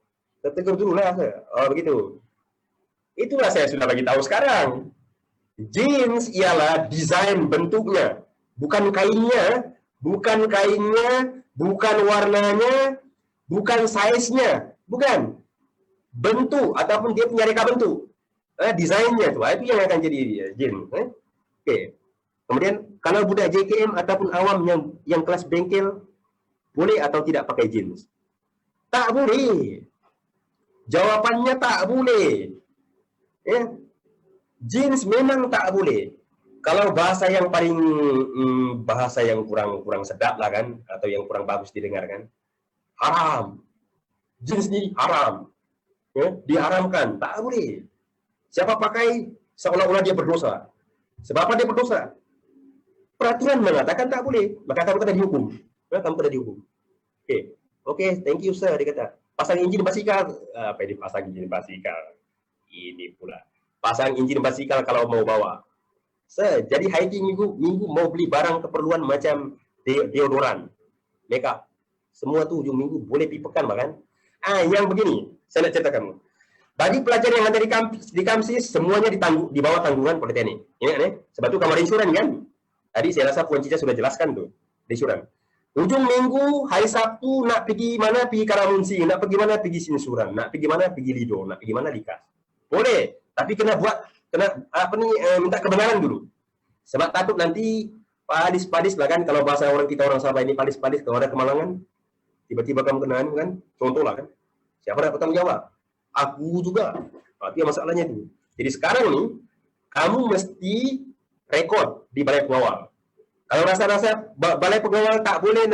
Tegur dulu lah. Oh begitu. Itulah saya sudah bagi tahu sekarang. Jeans ialah desain bentuknya, bukan kainnya, bukan warnanya, bukan size-nya, bukan. Bentuk ataupun dia punya reka bentuk. Desainnya tu, itu yang akan jadi jeans. Okey. Kemudian kalau budak JKM ataupun awam yang kelas bengkel boleh atau tidak pakai jeans? Tak boleh. Jawapannya tak boleh. Jeans memang tak boleh. Kalau bahasa yang paling bahasa yang kurang sedap lah kan, atau yang kurang bagus didengarkan, haram. Jeans ni haram. Diharamkan, tak boleh. Siapa pakai seolah-olah dia berdosa. Sebab apa dia berdosa? Peraturan mengatakan tak boleh, maka kamu kena dihukum. Okey, thank you sir, dia kata. Pasang enjin basikal. Apa ini pasang enjin basikal? Ini pula. Pasang enjin basikal kalau mau bawa. Jadi hiking minggu mau beli barang keperluan macam deodoran, makeup. Semua tu ujung minggu boleh pergi pekan bahkan. Yang begini, saya nak cerita kamu. Bagi pelajar yang ada di Kamsis, semuanya di bawah tanggungan Politeknik. Ingat sebab tu kamar insuran kan? Tadi saya rasa Puan Cica sudah jelaskan tu, insuran. Ujung minggu, hari Sabtu nak pergi mana? Pergi Karamunsi. Nak pergi mana? Pergi Sinsuran. Nak pergi mana? Pergi Lido. Nak pergi mana? Likas. Boleh. Tapi kena minta kebenaran dulu. Sebab takut nanti padis-padis lah kan. Kalau bahasa orang Sabah ini padis-padis. Kalau ada kemalangan, tiba-tiba kamu kenaan kan. Contoh lah kan. Siapa nak bertanggung jawab? Aku juga. Itu yang masalahnya tu. Jadi sekarang ni, kamu mesti rekod di balai pengawal. Kalau rasa-rasa balai pengawal tak boleh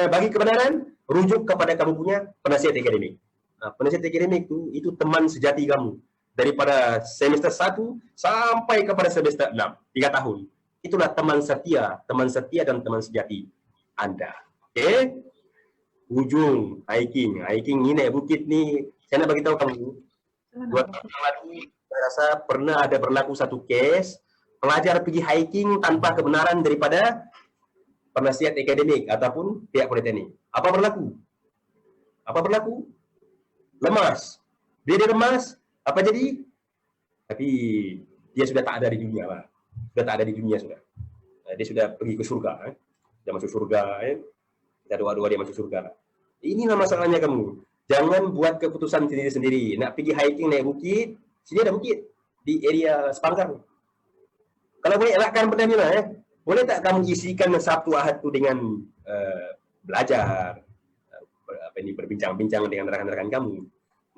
bagi kebenaran, rujuk kepada kamu punya penasihat akademik. Penasihat akademik itu teman sejati kamu. Daripada semester 1 sampai kepada semester 6, 3 tahun. Itulah teman setia dan teman sejati Anda. Okey? Ujung hiking ni naik bukit ni, saya nak bagi tahu kamu. 2 tahun lalu saya rasa pernah ada berlaku satu kes. Pelajar pergi hiking tanpa kebenaran daripada penasihat akademik ataupun pihak politeknik. Apa berlaku? Lemas. Dia lemas, apa jadi? Tapi dia sudah tak ada di dunia lah. Dia sudah pergi ke surga. Dia masuk surga. Kita doa-doa dia masuk surga. Inilah masalahnya kamu. Jangan buat keputusan sendiri-sendiri. Nak pergi hiking naik bukit, sini ada bukit di area Sepangkar. Kalau boleh elakkan benda ni lah. Boleh tak kamu isikan Sabtu Ahad tu dengan belajar, berbincang-bincang dengan rakan-rakan kamu.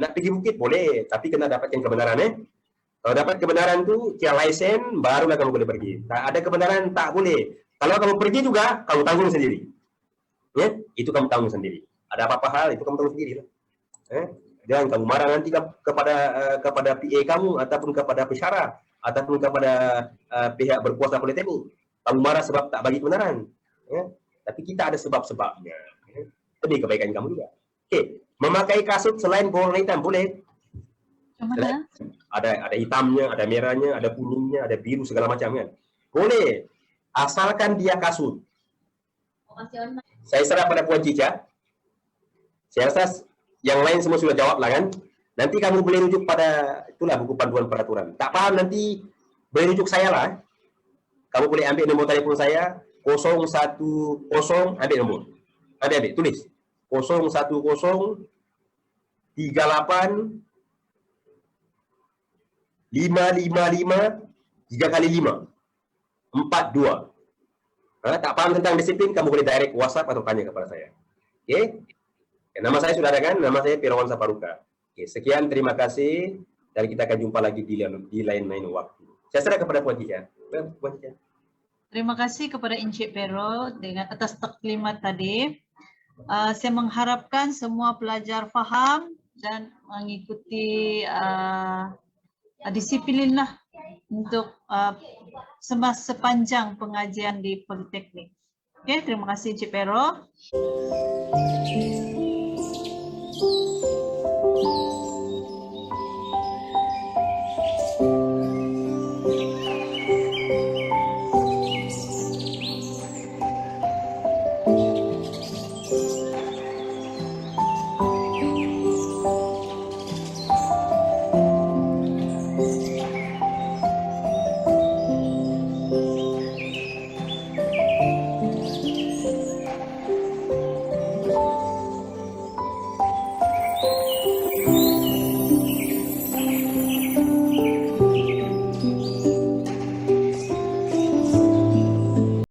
Nak pergi bukit boleh, tapi kena dapatkan kebenaran. Kalau dapat kebenaran tu, kira lesen, barulah kamu boleh pergi. Tak ada kebenaran, tak boleh. Kalau kamu pergi juga, kamu tanggung sendiri. Ya, itu kamu tanggung sendiri. Ada apa-apa hal itu kamu tanggung sendiri lah. Jangan kamu marah nanti kepada PA kamu ataupun kepada pensyarah ataupun kepada pihak berkuasa politeknik. Kamu marah sebab tak bagi kebenaran. Ya. Tapi kita ada sebab-sebabnya. Ya. Demi kebaikan kamu juga. Okey, memakai kasut selain berwarna hitam boleh. Macam mana? Ada hitamnya, ada merahnya, ada kuningnya, ada biru segala macam kan. Boleh. Asalkan dia kasut. Saya serah pada Puan Cica. Saya rasa yang lain semua sudah jawab lah kan. Nanti kamu boleh rujuk pada itulah buku panduan peraturan. Tak paham nanti boleh rujuk saya lah. Kamu boleh ambil nombor telefon saya 010, ambil nombor. Ambil tulis 010 38 555 3 kali 5 42. Tak paham tentang disiplin, kamu boleh direct WhatsApp atau tanya kepada saya. Okey? Nama saya sudah ada kan? Nama saya Pirawan Saparuka. Okey, sekian, terima kasih. Dan kita akan jumpa lagi di lain-lain waktu. Saya serah kepada Puan Cica. Puan Cica. Terima kasih kepada Encik Pero dengan atas taklimat tadi. Saya mengharapkan semua pelajar faham dan mengikuti disiplinlah untuk sepanjang pengajian di Politeknik. Okey, terima kasih Encik Pero.